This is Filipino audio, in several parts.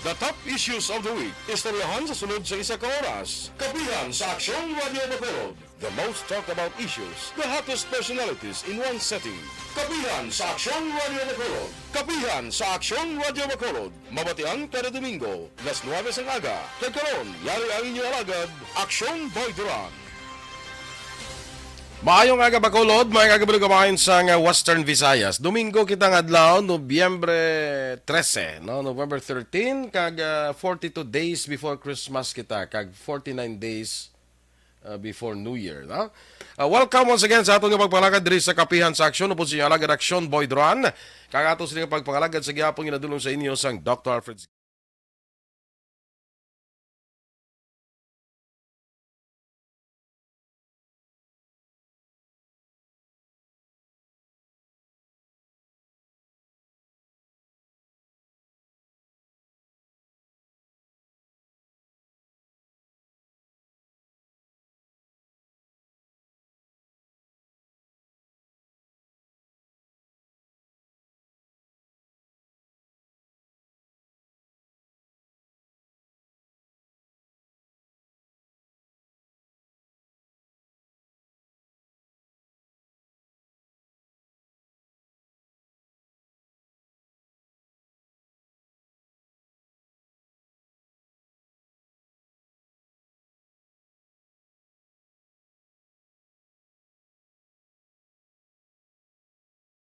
The top issues of the week. Istoryahan sa sunod sa isa ka oras. Kapihan sa Aksyon Radio Bacolod. The most talked about issues. The hottest personalities in one setting. Kapihan sa Aksyon Radio Bacolod. Kapihan sa Aksyon Radio Bacolod. Mabatian kada Domingo. Las 9 sang aga. Kagkaroon, yari ang inyong alagad. Aksyon Boy Duran. Maayong aga Bacolod, maayong aga balugamahin sa Western Visayas. Domingo kitang adlaw, Nobyembre 13, no? November 13, kag 42 days before Christmas kita, kag 49 days before New Year, no? Welcome once again sa atong pagpangalagad diri sa Kapihan sa Aksyon, upod sa alagad Aksyon Boy Duran. Kag ato sa pagpangalagad sa gihapon ginadulong sa inyo sang Dr. Alfred.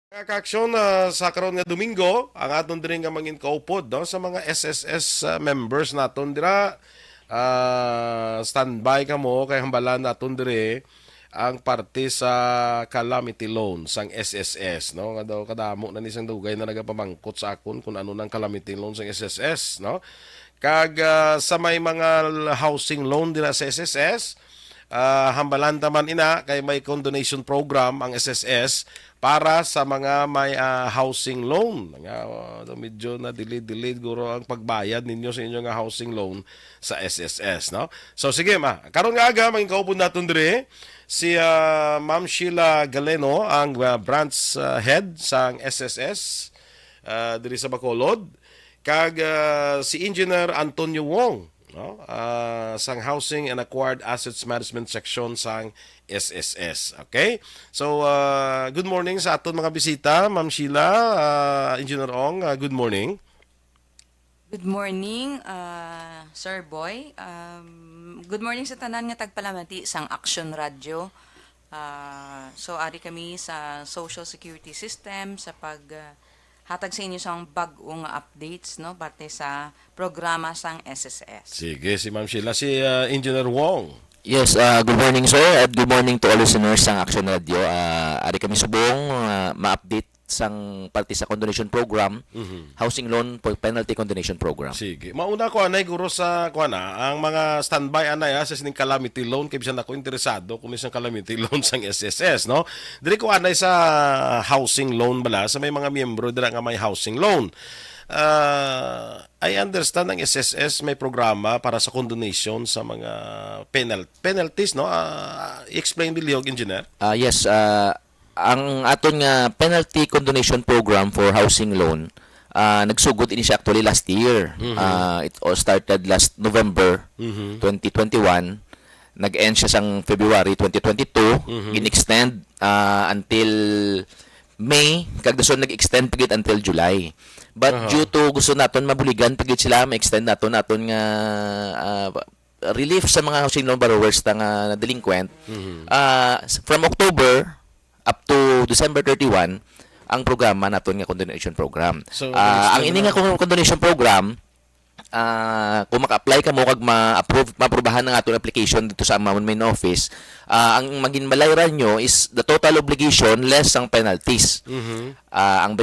Kaaksyon sa karon nga Domingo, ang aton diri nga mangin kaupod no sa mga SSS members naton dira. Standby ka mo kay hambalan naton diri ang parte sa calamity loan sang SSS no nga daw kadamo na ni sang dugay na nagapamangkot sa akon kung ano nang calamity loan sang SSS no. Kag sa may mga housing loan dira sa SSS, hambalan taman ina kay may condonation program ang SSS para sa mga may housing loan. Medyo na delayed guro ang pagbayad ninyo sa inyong housing loan sa SSS, no? So sige karon nga aga maging kaupod naton dire si Ma'am Sheila Galeno, ang branch head sang SSS diri sa Bacolod, kag si Engineer Antonio Wong, no? Sang Housing and Acquired Assets Management Section sang SSS. Okay? So, good morning sa aton mga bisita. Ma'am Sheila, Engineer Ong, good morning. Good morning, Sir Boy. Good morning sa tanan nga tagpalamati sang Action Radio. So, ari kami sa Social Security System sa hatag sa inyo sang bag-o nga updates, no, parte sa programa sang SSS. Sige, si Ma'am Sheila. Si Engineer Wong. Yes, good morning sir at good morning to all listeners sang Action Radio. Ari kami subong ma-update sang parte sa condonation program, housing loan penalty condonation program. Sige. Mauna ko anay guro sa ang mga standby anay sa sining calamity loan kay bisan ako interesado kung isang calamity loan sang SSS, no. Diri ko anay sa housing loan bala sa may mga miyembro dira nga may housing loan. I understand ang SSS may programa para sa condonation sa mga penalties, no? Explain bilihog, Engineer. Yes, ang aton nga penalty condonation program for housing loan, nagsugod ini siya actually last year. It all started last November 2021. Nag-end siya sang February 2022. In-extend until May, kag dason nag-extend pagit until July. But due to gusto naton mabuligan pagit sila ma-extend naton nga relief sa mga housing loan borrowers na delinquent. From October up to December 31 ang programa naton nga condonation program. So, ang ini nga condonation program, kung maka-apply ka mo kag ma-aprobahan ng aton application dito sa Amman Main Office, ang maging balayran nyo is the total obligation less ang penalties. Ang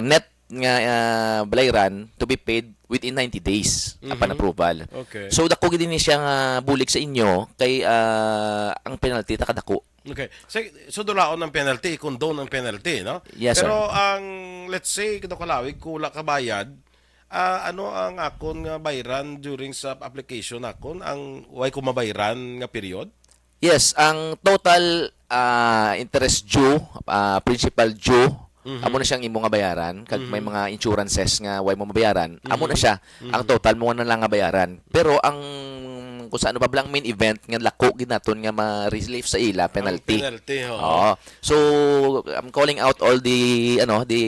net nga balayran to be paid within 90 days upon approval. Okay. So dako gid ni siya nga bulig sa inyo kay ang penalty takadako. Okay. So dulaon ang penalty, condone ang penalty, no? Yes, pero sir. ang let's say kito kalawig kula ka bayad, ano ang akon nga bayran during sa application akon, ang way ko mabayran nga period? Yes, ang total interest due, principal due amo na siyang imo nga bayaran kag may mga insurances nga way mo mabayaran, amo na siya ang total mo na lang nga bayaran. Pero ang kung sa ano pa blang main event nga lako gid naton nga ma-relieve sa ila penalty. Penalty, oo. Oo. So I'm calling out all the the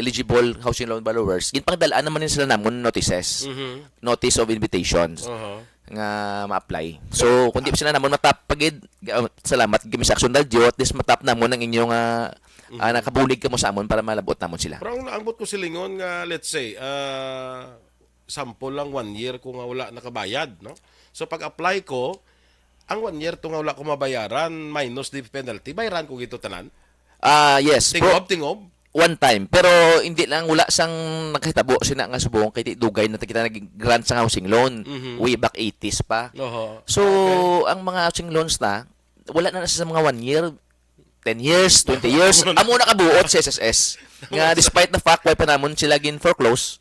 eligible housing loan borrowers. Ginpangdalaan naman nila sila namon notices. Notice of invitations Oo. nga ma-apply. So kung di pa sila namon matap pagid salamat gimi sa action radio at least matap namon ang inyong nakabulig ka mo sa amon para malabot namon sila. Pero ang naambot ko silingon nga, let's say, sample lang 1 year ko nga wala nakabayad, no? So pag-apply ko, ang 1 year to nga wala ko mabayaran minus the penalty, bayaran ko gito tanan. Yes. Tingob. One time. Pero hindi lang wala sang nakahitabo sina nga subong kay dugay na kita nag-grant sa housing loan. Way back 80s pa. Oho. So, ang mga housing loans na wala na sa mga 1 year, 10 years, 20 years, amo na kabuot sa SSS. Nga despite the fact why pa namon sila gin foreclose,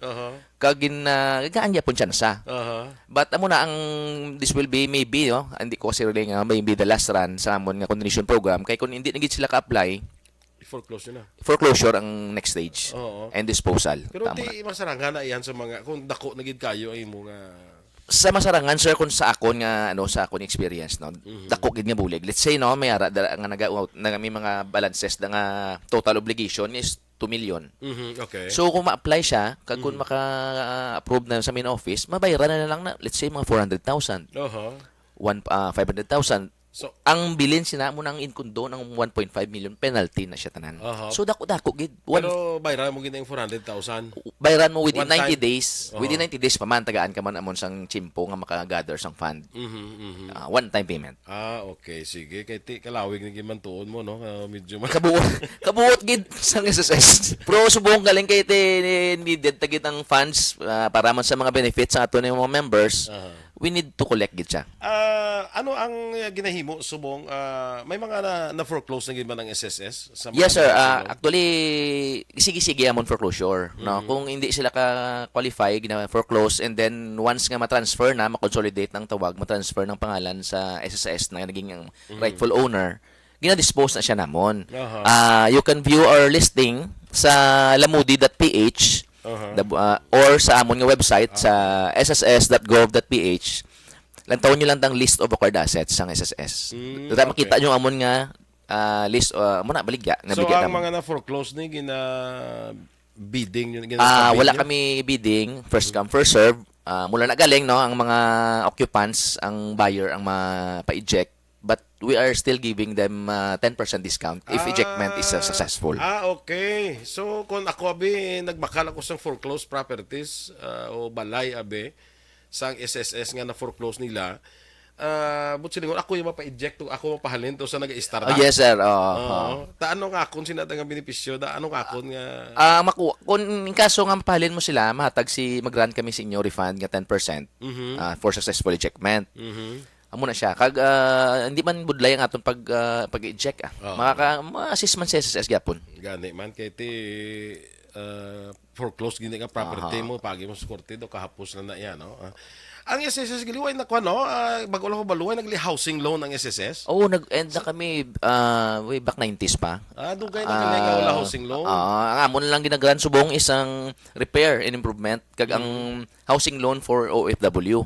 kagin gaan ya pun siya. But amo na ang this will be maybe hindi ko kasi really nga maybe the last run sa amon nga continuation program kay kung hindi na gid sila ka-apply, Foreclose na. foreclosure ang next stage and disposal. Pero Tama na. di masarangan na iyan sa mga kung dako na gid kayo ay mo nga Sa masarangan sir kung sa akon nga sa akon experience dako gid nga bulig. Let's say may ara nga may mga balances na nga total obligation is 2 million. Okay. So kung ma-apply siya, kag kung maka-approve na sa main office, mabayaran na lang na let's say mga 400,000. 500,000. So Ang bilin sina mo ng inkundo ng 1.5 million penalty na siya tanan. So dako gid. pero bayaran mo gid ang 400,000. Bayaran mo within One 90 time? days. Within 90 days pa man tagaan ka man amon sang chimpo nga maka-gather sang fund. One time payment. Okay, sige. Kay ti kalawig ni man tuon mo no, medyo Kabuot gid sang SSS. Pero subong galing kay needed tagit ang funds para man sa mga benefits sa ato ng mga members. We need to collect gid siya. Ano ang ginahimo subong may mga na foreclose na gid man ang SSS sa mga Yes sir, housing loan? actually sige amon foreclosure, no. Kung hindi sila ka qualify gina foreclose and then once nga ma-transfer na ma-consolidate ng tawag, ma-transfer ng pangalan sa SSS na naging ang rightful owner, gina-dispose na siya namon. You can view our listing sa lamudi.ph or sa amon nga website sa sss.gov.ph. Lantawon nyo lang tang list of acquired assets sang SSS. Data makita nyo amon nga list muna baligya So nabigyan ang namon. mga na foreclose ni gina bidding yun Wala kami bidding, first come first serve. Mula na galing ang mga occupants, ang buyer ang pa-eject, but we are still giving them 10% discount if ejectment is successful. Okay. So kung ako abi nagbakal ako sang foreclosed properties o balay abi sang SSS nga na foreclose nila, but silingon ako yung mapa-eject ako mapahalin to sa naga-start. Yes sir. Taano nga akon sinata nga benepisyo, taano nga akon nga Kung in kaso nga mapahalin mo sila, mahatag mag-grant kami sa inyo refund nga 10% for successful ejectment. Amo na siya. Kag hindi man budlay ang aton pag-eject ma-assist man sa SSS gyapon. gani man kay ti foreclose gini nga property mo pagi mo sa korte do kahapos na yan no. Ang SSS giliway na kuan no, bago lang ko baluway nagli housing loan ang SSS. Nag-end na kami way back 90s pa. Dugay na kami nga wala housing loan. Ang amon lang ginagran subong isang repair and improvement kag ang housing loan for OFW.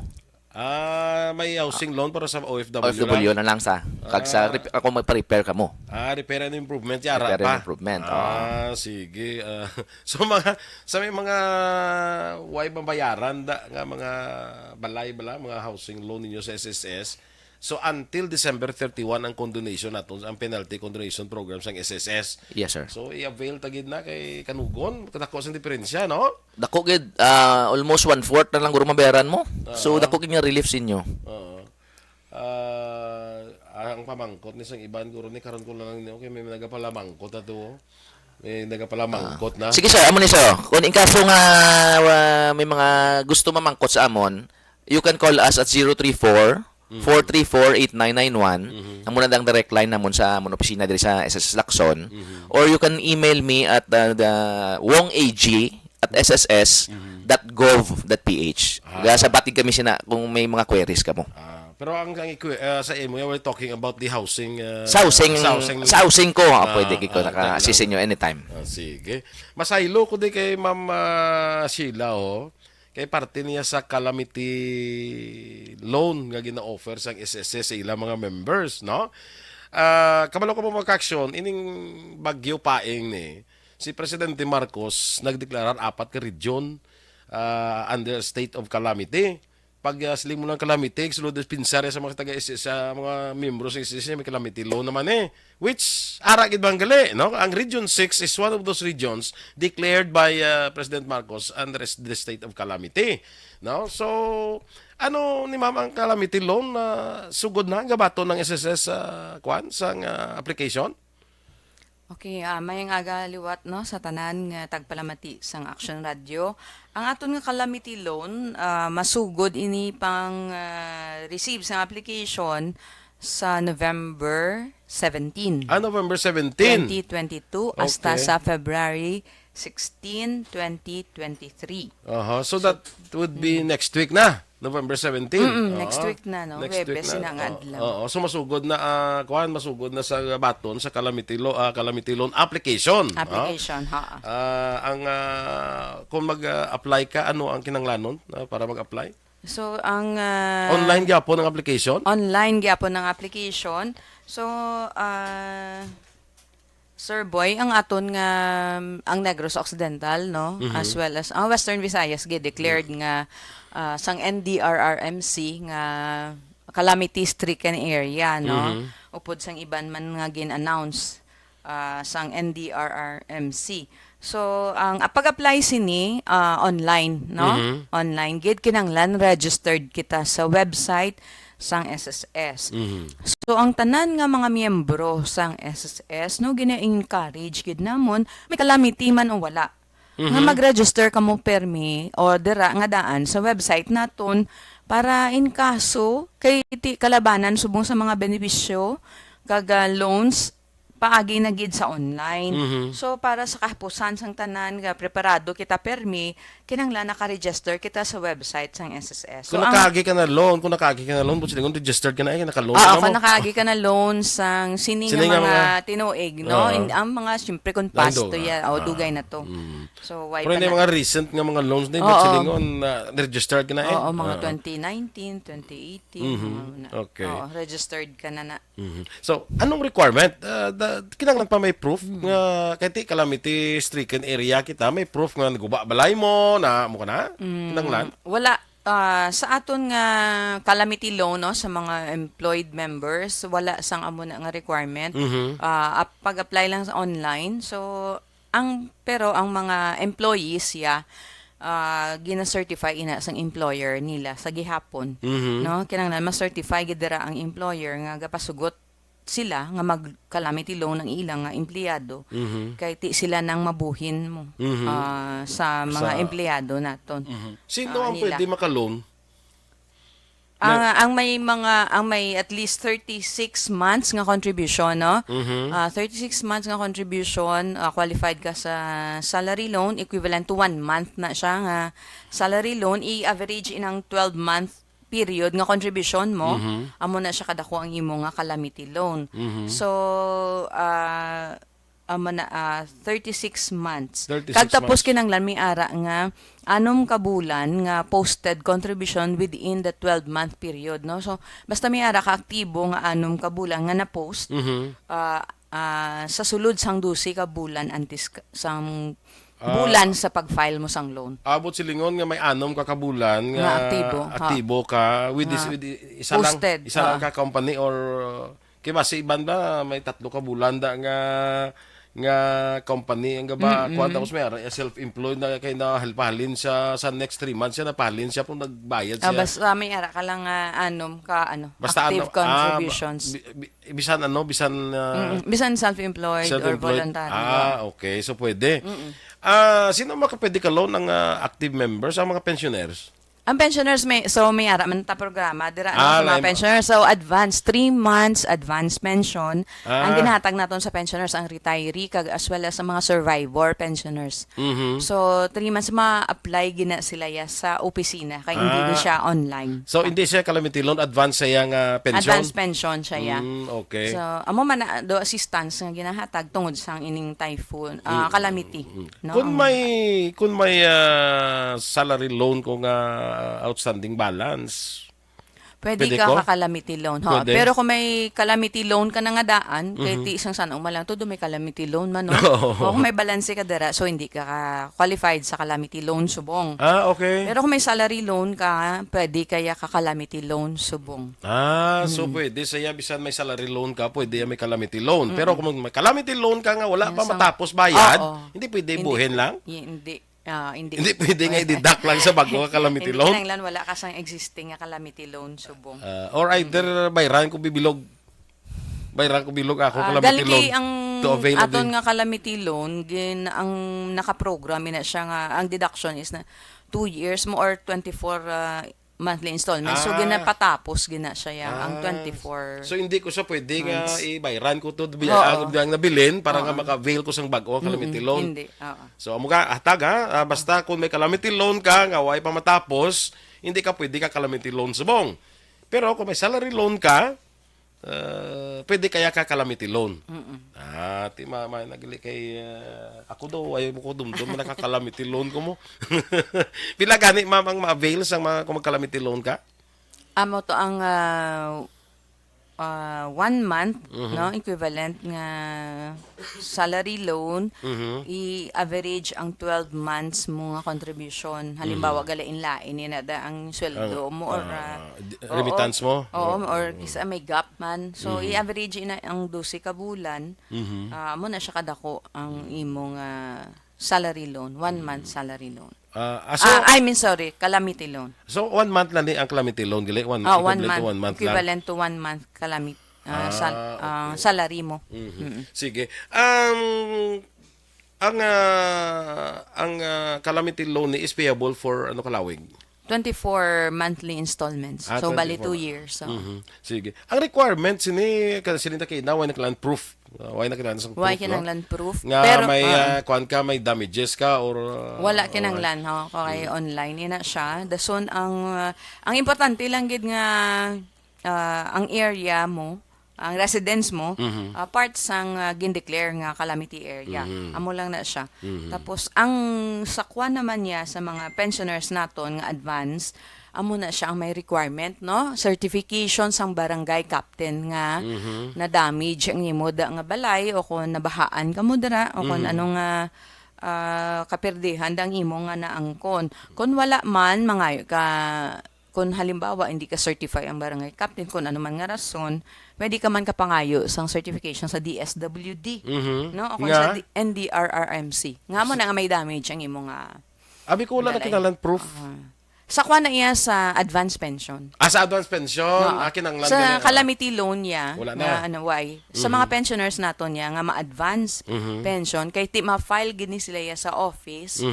May housing loan para sa OFW, OFW na lang sa kag sa ako magpa-repair ka mo. Repair and improvement yara Repair and pa. improvement. Sige. So sa may mga way babayaran nga mga balay mga housing loan ninyo sa SSS. So until December 31 ang condonation naton, ang penalty condonation program sang SSS. Yes sir. So i-avail tagid na kay kanugon, kadako sang diferensya no? Dako gid almost 1/4 na lang guro mabayaran mo. So dako gid nga relief sa inyo. Ang pamangkot ni sang iban guro ni karon ko lang okay may nagapalamangkot ato. May nagapalamangkot na. Sige sir, amo ni sir. Kung in kaso nga may mga gusto mamangkot sa amon, you can call us at 034-434-8991. Amo na ang direct line namon sa amon opisina diri sa SSS Lacson. Or you can email me at the wongag@sss.gov.ph. Sa batig kami sina kung may mga queries ka mo. Pero sa imo, we're talking about the housing. Sa housing ko, pwede ko naka-assist inyo anytime. Sige. Masaylo ko di kay Ma'am Sheila, kay parte niya sa calamity loan nga gina-offer sa SSS sa ilang mga members, no? Kabalo ko mo mag-action, ining bagyo paing ni, si Presidente Marcos nagdeklarar 4 ka region under state of calamity. Pag siling mo ng calamity, sulod pinsarya sa mga sa mga membro sa SSS may calamity loan naman which ara gid bang gali, no? Ang Region 6 is one of those regions declared by President Marcos under the state of calamity, no? So ano ni ma'am ang calamity loan na sugod na gabato ng SSS sa application? Okay, mayang aga liwat no sa tanan nga tagpalamati sang Action Radio. Ang aton nga calamity loan masugod ini pang receive sang application sa November 17. November 17. 2022 hasta Okay. sa February 16, 2023. So that would be next week na, November 17. Next week na, no? Webes na ang adlaw. So masugod na masugod na sa baton sa calamity loan application. Application, ha. Kung mag-apply ka, ano ang kinanglanon para mag-apply? So, ang Online gyapon ang application? online gyapon ng application. So, Sir Boy, ang aton nga ang Negros Occidental, no, as well as ang Western Visayas declared nga sang NDRRMC nga calamity stricken area, no. Upod sang iban man nga gin-announce sang NDRRMC. So, ang pag-apply sini online, no? Online gid kinanglan registered kita sa website sang SSS. So, ang tanan nga mga miyembro sang SSS, no, gina-encourage gid namon may calamity man o wala. Nga mag-register ka mo permi o dira nga daan sa website naton para in kaso kay kalabanan subong sa mga benepisyo kaga loans paagi na gid sa online. So para sa kapusan sang tanan nga preparado kita permi kinanglan naka-register kita sa website sang SSS. Kung nakaagi ka na loan, buti lingon registered ka na naka-loan Oo, mo. kung nakaagi ka na loan sang sini nga Sini nga mga tinuig, no? Ang mga siyempre kung past Lando, to ya, dugay na to. So why Pero pa hindi na? mga recent nga mga loans din, Oo. silingon registered ka na Oo, mga 2019, 2018. Okay. Oo, registered ka na. So, anong requirement? Kinanglan pa may proof nga kahit calamity stricken area kita, may proof nga naguba balay mo na mo ka na? Kinanglan? Wala. Sa aton nga calamity loan, no, sa mga employed members, wala sang amo na nga requirement. Pag-apply lang sa online. So, pero ang mga employees gina-certify ina sang employer nila sa gihapon, no, kinahanglan ma-certify gid dira ang employer nga gapasugot sila nga mag-calamity loan ng ilang nga empleyado kay ti sila nang mabuhin mo sa mga empleyado naton. Sino ang nila. pwede maka-loan? Ang may at least 36 months nga contribution, no? 36 months nga contribution, qualified ka sa salary loan, equivalent to 1 month na siya nga salary loan, i-average inang 12-month period nga contribution mo, amo na siya kadako ang imo nga calamity loan. So, amo na 36 months. 36 Kagtapos months. kinanglan may ara nga 6 ka bulan nga posted contribution within the 12-month period, no? So basta may ara ka aktibo nga 6 ka bulan nga na-post sa sulod sang 12 ka bulan antes sang bulan sa pag-file mo sang loan. Abot silingon nga may 6 ka kabulan nga Nga aktibo ka with isa Posted, lang ka company or kaya ba si iban ba may 3 ka bulan da nga company ang gaba kuan tapos may self-employed na kay na halpahalin siya sa next 3 months siya napahalin siya kung nagbayad siya. Basta may ara ka lang active contributions. Bisan Bisan self-employed or voluntary. Okay, so pwede. Sino makapwede ka loan ng active members ang mga pensioners? Ang pensioners may ara man ta programa dira sa mga lime- pensioners. So advance 3 months advance pension ang Ah. ginahatag naton sa pensioners ang retiree kag as well as sa mga survivor pensioners. Mhm. So 3 months ma-apply gina sila ya sa opisina kay hindi na siya online. So hindi siya calamity loan, advance siya nga pension. Advance pension siya ya. Okay. So amo man na do assistance nga ginahatag tungod sa ining typhoon calamity no. Kung may salary loan ko nga outstanding balance. Pwede Pwede ka ko? ka-calamity loan. Ho. Pwede. Pero kung may calamity loan ka na nga daan, kahit ti isang sanong malang, todo may calamity loan man. No? O kung may balanse ka dara, so hindi ka qualified sa calamity loan subong. Ah, okay. Pero kung may salary loan ka, pwede kaya ka-calamity loan subong. So pwede saya bisan may salary loan ka, pwede may calamity loan. Pero kung may calamity loan ka nga wala pa matapos bayad, Oo. hindi pwede buhin lang. Hindi. Hindi pwede nga i-deduct lang sa bago ka calamity Hindi loan. kinahanglan wala ka sang existing nga calamity loan subong. Or either bayran ko bibilog. Bayran ko bilog ako calamity loan. Ang to avail of aton the- nga calamity loan, ang nakaprogram na siya nga, ang deduction is na 2 years mo or 24 monthly installments. So, ginapatapos gina siya ya, ang 24. So hindi ko siya pwede nga months. ibayran ko to Oo. ang nabilin para nga maka-avail ko sang bago calamity loan. Hindi. Oo. So amo ka hatag ha. Basta kung may calamity loan ka nga way pa matapos, hindi ka pwede ka calamity loan subong. Pero kung may salary loan ka, pwede kaya ka calamity loan. Ti mama nagili kay ako daw ay mo ko dumdum na calamity loan ko mo. Pila gani ma'am ang ma-avail sang mga kung mag-calamity loan ka? Amo to ang 1 month, no, equivalent nga salary loan, i-average ang 12 months mo nga contribution. Halimbawa, galain-lain, inada ang sweldo mo or Remittance mo? Oo, or isa may gap man. So, i-average ina ang 12 ka bulan. Amo na siya kadako ang imong salary loan, 1 month salary loan. Calamity loan. So 1 month lang ni ang calamity loan gali 1 1 month, month, 1 month lang. equivalent to 1 month calamity salary mo. Sige. Ang calamity loan ni is payable for ano kalawig? 24 monthly installments. So, bali 2 years. So. Sige. Ang requirements ni kasi nita kay naway na kailangan proof. Why na kailangan sang proof? Why kinanglan proof? Nga Pero, may kuan ka may damages ka or wala kinanglan ho kay online ina siya. Dason ang importante lang gid nga ang area mo, ang residence mo, part sang gin-declare nga calamity area. Amo lang na siya. Tapos ang sakwa naman niya sa mga pensioners naton nga advance, amo na siya ang may requirement, no? Certification sang barangay captain nga na damage ang imo da nga balay o kung nabahaan ka mo dira o kung anong kapirdihan dang imo nga naangkon. Kung wala man mangayo ka, kung halimbawa hindi ka certify ang barangay captain kung ano man nga rason, pwede ka man kapangayo sang certification sa DSWD, no? O kung sa NDRRMC. Nga mo na nga may damage ang imo nga Abi ko wala na balay. kinalan proof. Sakwa na iya sa advance pension. Sa advance pension, kinanglan ka Sa na. calamity loan niya, Wala na. why? Sa mga pensioners nato niya, nga ma-advance pension, kay ti ma-file gini sila ya sa office,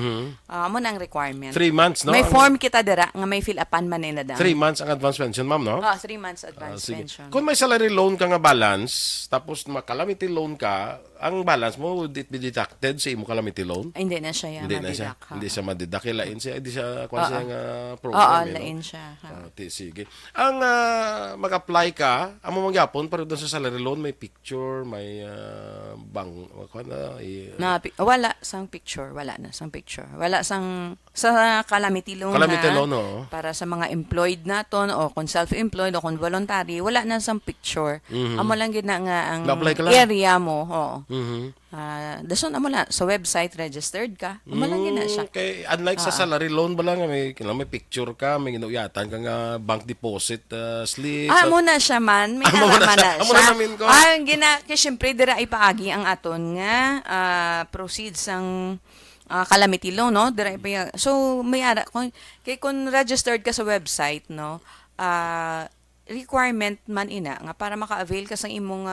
mo nang requirement. 3 months, no? May form kita dira, nga may fill upan man nila da. 3 months ang advance pension, ma'am, no? 3 months advance Sige. pension. Kung may salary loan ka nga balance, tapos calamity loan ka, ang balance mo would it be deducted sa imo calamity loan? Ay, hindi na siya ya, Hindi na siya. madidak, ha? Hindi siya madidak. Lain siya. Hindi siya kuha siya nga Oo, program. lain siya. Ha? Sige. Ang mag-apply ka, amo mangyapon pero doon sa salary loan may picture, may Wala sang picture, wala na sang picture. Wala sang sa calamity loan calamity ha, loan, oo. para sa mga employed naton o kung self-employed o kung voluntary, wala na sang picture. Amo lang gid na nga ang Na-apply ka lang. area mo, oo. Mhm. Dason amo lang sa website registered ka. Amo lang gid na siya. Okay, unlike sa salary loan ba lang may picture ka, may ginuyatan ka nga bank deposit slip. Amo na siya man, may Amo na nalaman siya. na Amo siya. na namin ko. Kaya syempre dira ipaagi ang aton nga proceeds ang calamity loan, no? Dira ipa so may ara kung registered ka sa website, no? Requirement man ina nga para maka-avail ka sa imong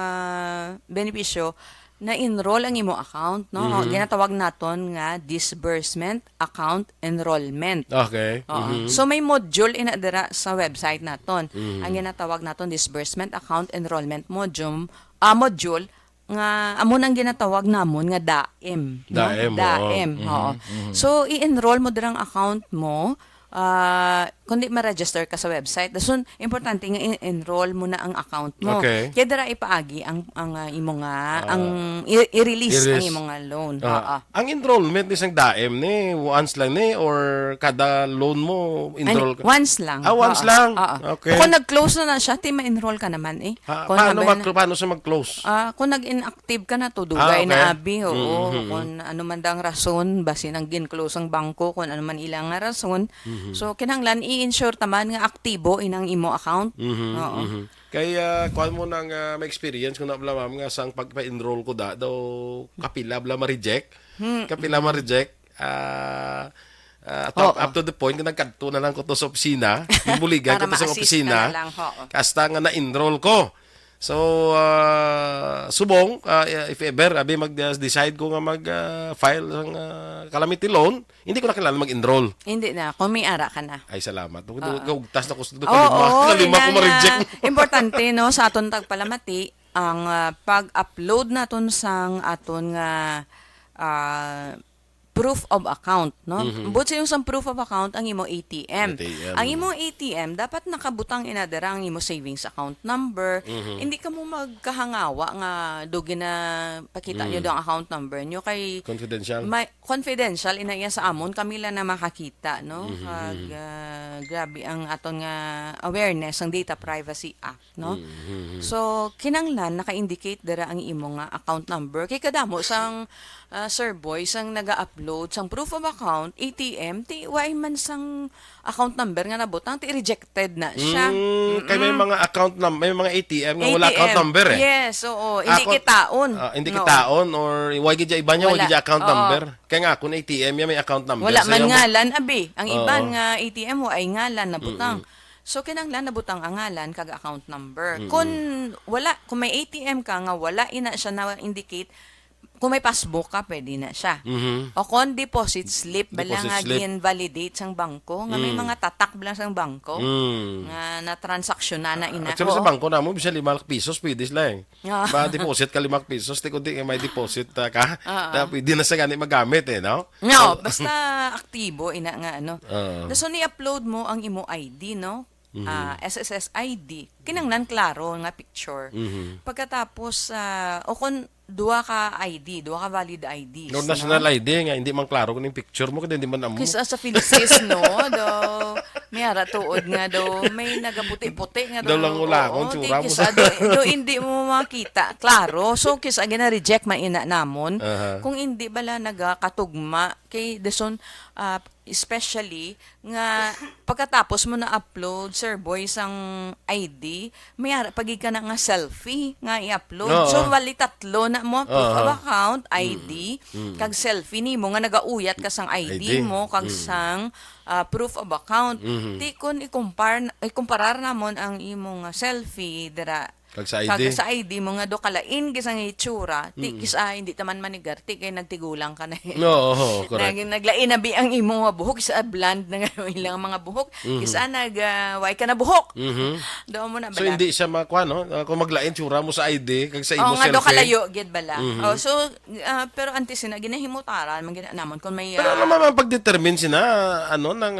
benepisyo, na-enroll ang imo account, no? Ginatawag naton nga disbursement account enrollment. Okay. Oo. So may module ina dira sa website naton. Ang ginatawag naton disbursement account enrollment module nga amo nang ginatawag namon nga DAEM. No? DAEM, oo. DAEM. Oo. So i-enroll mo dirang account mo kundi ma-register ka sa website. So, importante nga enroll mo na ang account mo. Okay. Kaya dira ipaagi ang imo nga ang i-release ang i-release. imo nga loan. Ang enrollment ni isang daem ni once lang ni or kada loan mo enroll ka? Once lang. Once Oo. lang. Oo. Okay. Kung nag-close na siya, ma-enroll ka naman eh. Kung Paano siya mag-close? kung nag-inactive ka na to, dugay okay. na abi, oo. Kung ano man dang rason, basin ang gin-close ang bangko, kung ano man ilang nga rason. So, kinahanglan i-ensure taman nga aktibo inang imo account. Oo. Kaya kuan mo nang may experience kung nabla ma'am nga sang pagpa-enroll ko daw kapila bla ma-reject. Kapila ma-reject. Up to the point nga nagkadto na lang ko to sa opisina, buligan ko Para to sa ma-assist opisina. ka na lang, oo. Kasta nga na-enroll ko. So, subong, if ever, abi mag-decide ko nga mag-file ng calamity loan, hindi ko na kailangan mag-enroll. Hindi na, kung may ara ka na. Ay, salamat. Gugtas na ko sa Oo, kalima ko ina ma-reject. nga, importante no sa aton tagpalamati ang pag-upload naton sang aton nga proof of account, no? But sa yung sang proof of account ang imo ATM. Ang imo ATM dapat nakabutang inadara ang imo savings account number. Hindi ka mo magkahangawa nga dugi na pakita niyo ang account number niyo kay Confidential. confidential ina iya sa amon kami lang na makakita, no? Grabe ang aton nga awareness ang Data Privacy Act, no? So kinanglan naka-indicate dara ang imo nga account number kay kadamo sang Sir Boy sang naga-upload sang proof of account ATM ti way man sang account number nga nabutang ti rejected na siya. Kay may mga account may mga ATM nga wala account number eh. Yes, oo. Hindi Ako- kitaon. Hindi No. kitaon or why gid iba niya, why Wala. gid account Oo. number. Kaya nga kung ATM niya may account number. Wala man Sa'yo, ngalan, abi. Ang Oo. iban nga ATM mo ay ngalan na butang. So, kinanglan na butang ang ngalan kag account number. Kung may ATM ka nga wala ina siya na indicate, kung may passbook ka, pwede na siya. O kung deposit slip, bala Deposit nga slip. gin-validate sang bangko, nga may mga tatak bala sang bangko, nga na-transaction na ina. Actually, sa Oo. bangko namo bisa 5 pesos pwede sila eh. Ba deposit ka 5 pesos, ti kundi may deposit ka, na pwede na sa gani magamit eh, no? No, basta aktibo ina nga ano. Oo. So ni-upload mo ang imo ID, no? SSS ID. Kinanglan klaro nga picture. Pagkatapos o kung duwa ka valid IDs. No, national ID nga hindi man klaro kung yung picture mo kundi hindi man amo. Kisa sa Philippines, no? May ara tuod nga may nagaputi-puti nga Daw lang ulangon, tsura mo. Kisa hindi mo makita. Klaro. So, kisa gina-reject maina namon. Kung hindi bala nagakatugma kay deson especially nga pagkatapos mo na upload Sir Boy sang ID may ara pagig ka na nga selfie nga i-upload. Oo. So, wali tatlo na mo proof of account, ID, kag selfie nimo nga nagauyat ka sang ID ID. mo kag sang proof of account. Ti kun ikumparar namon ang imong selfie dira Kag sa ID. sa ID mo nga do kalain kisang itsura, ti kisa hindi taman manigar, ti kay nagtigulang ka na. No, correct. Naglain na bi ang imong mga buhok kisa bland na nga ilang mga buhok, kisa way ka na buhok. Do mo na bala. So hindi siya makuha no? Kung maglain tsura mo sa ID kag sa imo nga do selfie. kalayo gid bala. So pero antes na ginahimutaran man gina namon kun may Pero alam mo pag-determine sina ng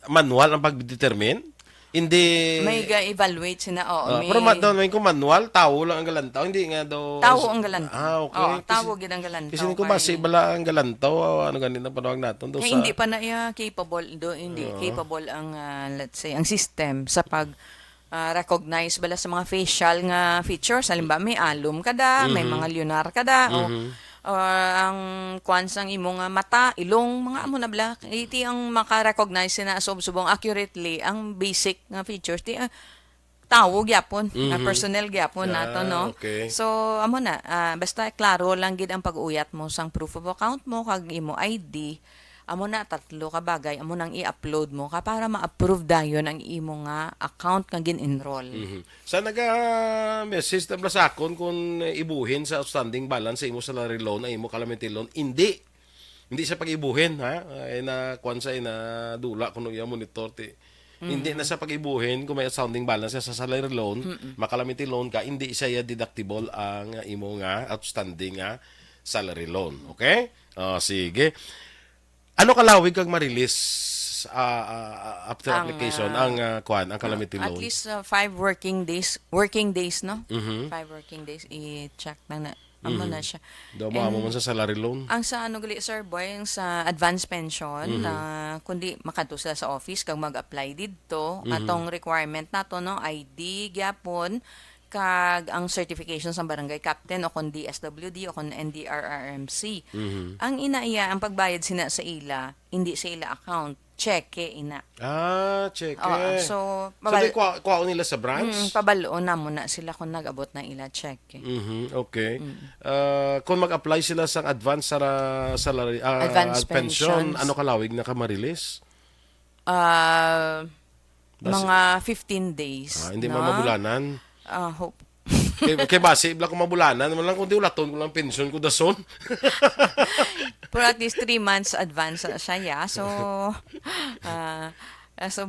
manual ang pag-determine? Hindi may ga-evaluate sina pero may kung manual, tao lang ang galantaw, hindi nga daw tawo ang galantaw. Okay. Tawo gid ang galantaw. Kasi ko ba si bala ang galantaw, ano ganito na panawag natin do Kaya sa hindi pa na capable capable ang let's say ang system sa pag recognize bala sa mga facial nga features. Halimbawa may alum kada, may mga lunar kada o ang kwansang imong mata, ilong, mga amo na bala. Iti ang maka-recognize na subong accurately ang basic nga features. Ti tawo gyapon, personnel gyapon nato, no? okay. So amo na basta klaro lang gid ang pag-uyat mo sang proof of account mo kag imo ID. amo na tatlo ka bagay amo nang i-upload mo ka para ma-approve dayon ang imo nga account nga gin-enroll. Sa naga-message na sa akon kung ibuhin sa outstanding balance sa imo salary loan, ay imo calamity loan, hindi. Hindi sa pag-ibuhin, ha? Ay na kwan sa ina dula kuno iya monitor ti. Hindi na sa pag-ibuhin kung may outstanding balance sa salary loan, makalamity loan ka, hindi siya deductible ang imo nga outstanding nga salary loan. Okay? Sige. Ano kalawig kag ma-release after application ang kwan, ang calamity At loan? least 5 working days, no? 5 working days i-check na amo na siya. Daw mo man sa salary loan. Ang sa ano gali sir boy, ang sa advance pension na kundi makadto sila sa office kag mag-apply didto atong requirement nato no ID gyapon kag ang certification sa barangay captain o kon DSWD o kon NDRRMC. Ang inaiya ang pagbayad sina sa ila, hindi sa ila account, cheque ina. Check. So di kuha nila sa branch? pabaloon na mo na sila kung nag-abot na ila cheque. Okay. Kung mag-apply sila sa advance salary Advance pension, pensions. ano kalawig na ka ma-release? Mga 15 days. Hindi no? man mabulanan. Hope. kay base ibla ko mabulanan, naman lang kung di ulaton ko lang pension ko dason. For at least 3 months advance siya, yeah. So,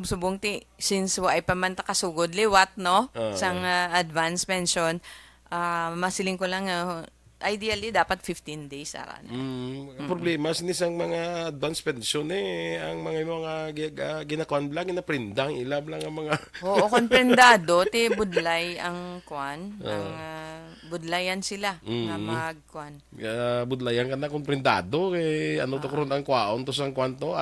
subong since wa ay pamanta kasugod liwat, no? Sang advance pension, masiling ko lang, ideally, dapat 15 days, aran. Problema, sinisang mga advance pension ang mga ginakuan lang, ginaprindang, ilab lang ang mga... Oo, konprendado, budlay ang kwan, ang budlayan sila, nga magkwan. Budlayan ka na kung prindado, ano to kung ang kwaon to sang kwanto.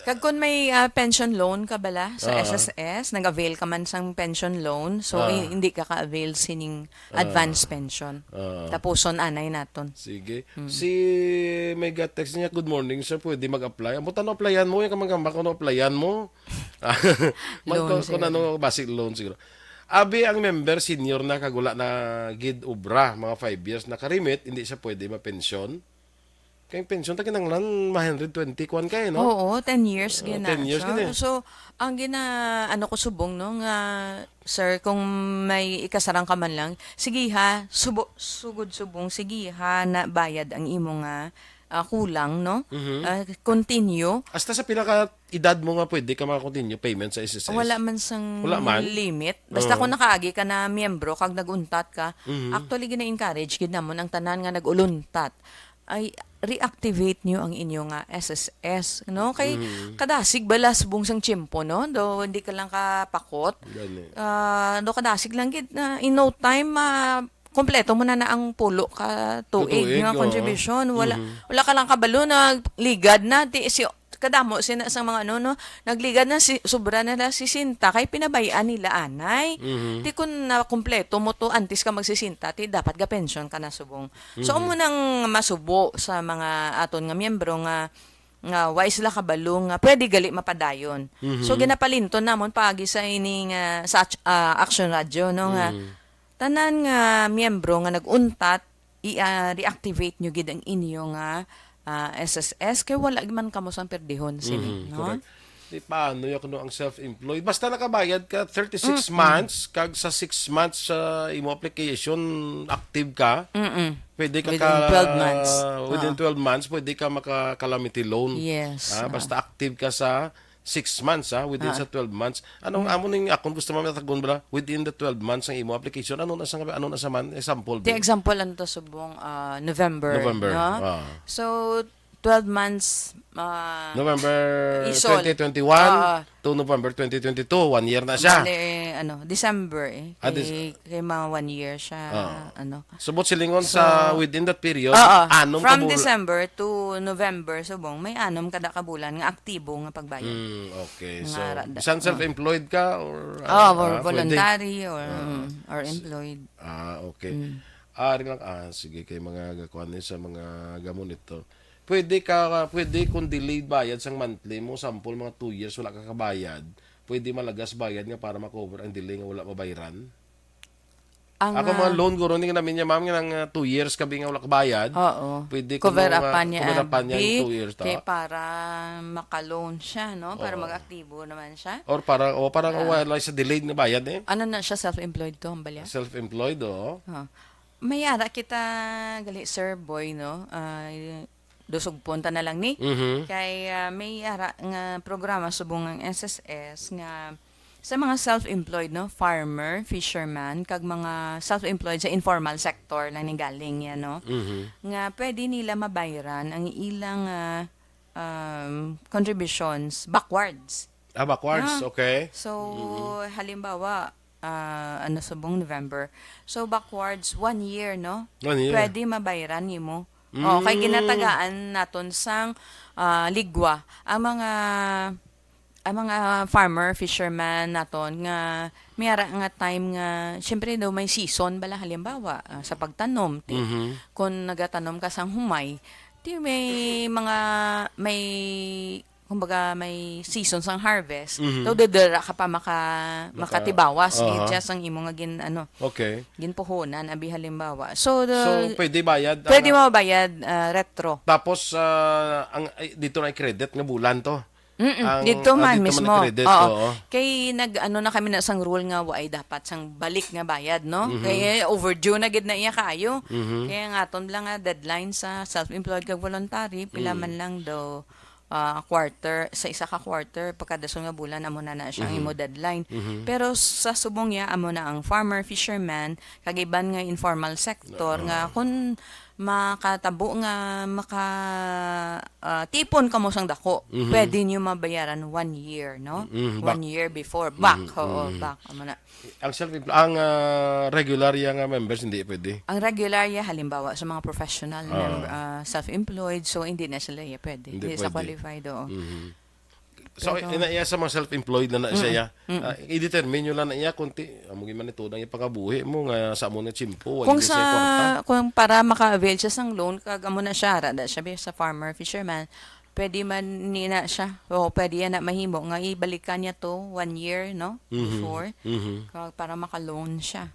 Kag kun may pension loan ka bala sa SSS, nag-avail ka man sang pension loan, so hindi ka ka-avail sining advance pension. Tapuson anay naton. Sige. Si may text niya, good morning sir, pwede mag-apply. Amo tanong applyan mo, yung kamang kung applyan mo. Loan Kung ano, basic loan siguro. Abi ang member senior na kagula na gid ubra mga 5 years na karimit, hindi siya pwede ma-pension. Kaya pension ta kinanglan 120 kwan kay no. Oo, 10 years gina. 10 years gina. So, ang ano ko subong no nga sir kung may ikasarang ka man lang, sige ha, sugod subong sige ha na bayad ang imo nga kulang no. Continue. Hasta sa pinaka edad mo nga pwede ka maka-continue payment sa SSS. Wala man sang Wala man? limit. Basta kung nakaagi ka na miyembro kag naguntat ka, actually gina-encourage gid namon ang tanan nga naguluntat ay reactivate niyo ang inyo nga SSS, no? Kay kadasig balas bungsang tiyempo, no? Do hindi ka lang kapakot. Gani. Do kadasig lang gid na in no time kompleto mo na ang pulo ka tuig Tuig, nga oo. contribution. Wala ka lang kabalo na ligad na kadamo sina sa mga no nagligad na sobra na si Sinta kay pinabayaan nila anay. Ti kun na kumpleto mo to antes ka magsisinta ti dapat ga pension ka na subong. So amo nang masubo sa mga aton nga miyembro nga wise la kabalo nga pwede gali mapadayon. So ginapalinton namon pagi sa ining sa Action Radio no nga tanan nga miyembro nga naguntat i-reactivate nyo gid ang inyo nga SSS kay wala man kamo sang perdihon sini no. Correct. Di paano yung ang self-employed? Basta nakabayad ka 36 months, kag sa 6 months sa imo application active ka, pwede ka Within 12 months. Within 12 months, pwede ka maka-calamity loan. Yes. Basta active ka sa 6 months, within sa 12 months. Anong amo ning akon gusto mo matagon bra within the 12 months ang imo application? Ano na sa man example? The example ano to subong November. November. No? So 12 months November Isol. 2021 to November 2022, 1 year na siya. December kay mga 1 year siya Subot silingon sa within that period, anom from kabul- December to November subong may anom kada kabulan nga aktibo nga pagbayad. Okay. So, Nga rada. bisan self-employed ka or Or pwede? voluntary or employed. Okay. Rin lang sige kay mga gakuan sa mga gamon ito. Pwede kung delayed bayad sang monthly mo, sample mga 2 years wala ka kabayad, pwede malagas bayad nga para ma-cover ang delay nga wala mabayaran. Ako mga loan guro hindi namin niya ma'am nga ng 2 years kabi nga wala kabayad. Oo. Pwede ko Cover nung, upan niya. cover upan niya abi, yung 2 years ta. kaya para maka-loan siya, no? Para mag-aktibo naman siya. Or parang wala sa delayed na bayad eh. Ano na siya, self-employed to, ang balya? Self-employed May ara kita, gali, Sir Boy, no? Dusog punta na lang ni. Kay may ara nga programa subong ang SSS nga sa mga self-employed, no, farmer, fisherman, kag mga self-employed sa informal sector lang ni galing yan, no, nga pwede nila mabayaran ang ilang contributions backwards. Backwards, okay. So, halimbawa, ano subong November. So, backwards, 1 year, no? 1 year. Pwede mabayaran nimo. Kay ginatagaan naton sang ligwa ang mga farmer, fisherman naton nga mayara nga time nga syempre daw may season bala halimbawa sa pagtanom ti kung nagatanom ka sang humay ti may kumbaga may season sang harvest daw dedera ka pa makatibawas just ang imo nga Okay. ginpuhunan abi halimbawa so Pwede bayad. pwede mo bayad retro. Tapos dito na credit nga bulan to. Dito man dito mismo. man credit, Oo. oo. Kay na kami na sang rule nga ay dapat sang balik nga bayad, no? Kaya overdue na gid na iya kayo. Kaya nga aton lang nga deadline sa self-employed kag voluntary pila man lang daw quarter sa isa ka quarter pagkadason nga bulan amo na siya ang imo deadline. Pero sa subong niya amo na ang farmer, fisherman kag iban nga informal sector nga kun makatabo nga tipon kamo sang dako pwede niyo mabayaran 1 year, no? 1 year before back back amo na. Ang regular nga members hindi pwede. Ang regular ya halimbawa sa mga professional self-employed so hindi na sila pwede. Hindi Hindi sa pwede. qualified oo. So inaiya sa mga self-employed na siya. I-determine nyo lang na iya kunti amo man ito nang ipakabuhi mo nga sa mo na chimpo Kung kung para maka-avail siya sang loan kag amo na siya ra siya sa farmer fisherman pwede man nina siya o pwede yan na mahimo nga ibalikan niya to 1 year, no, before kag para maka-loan siya.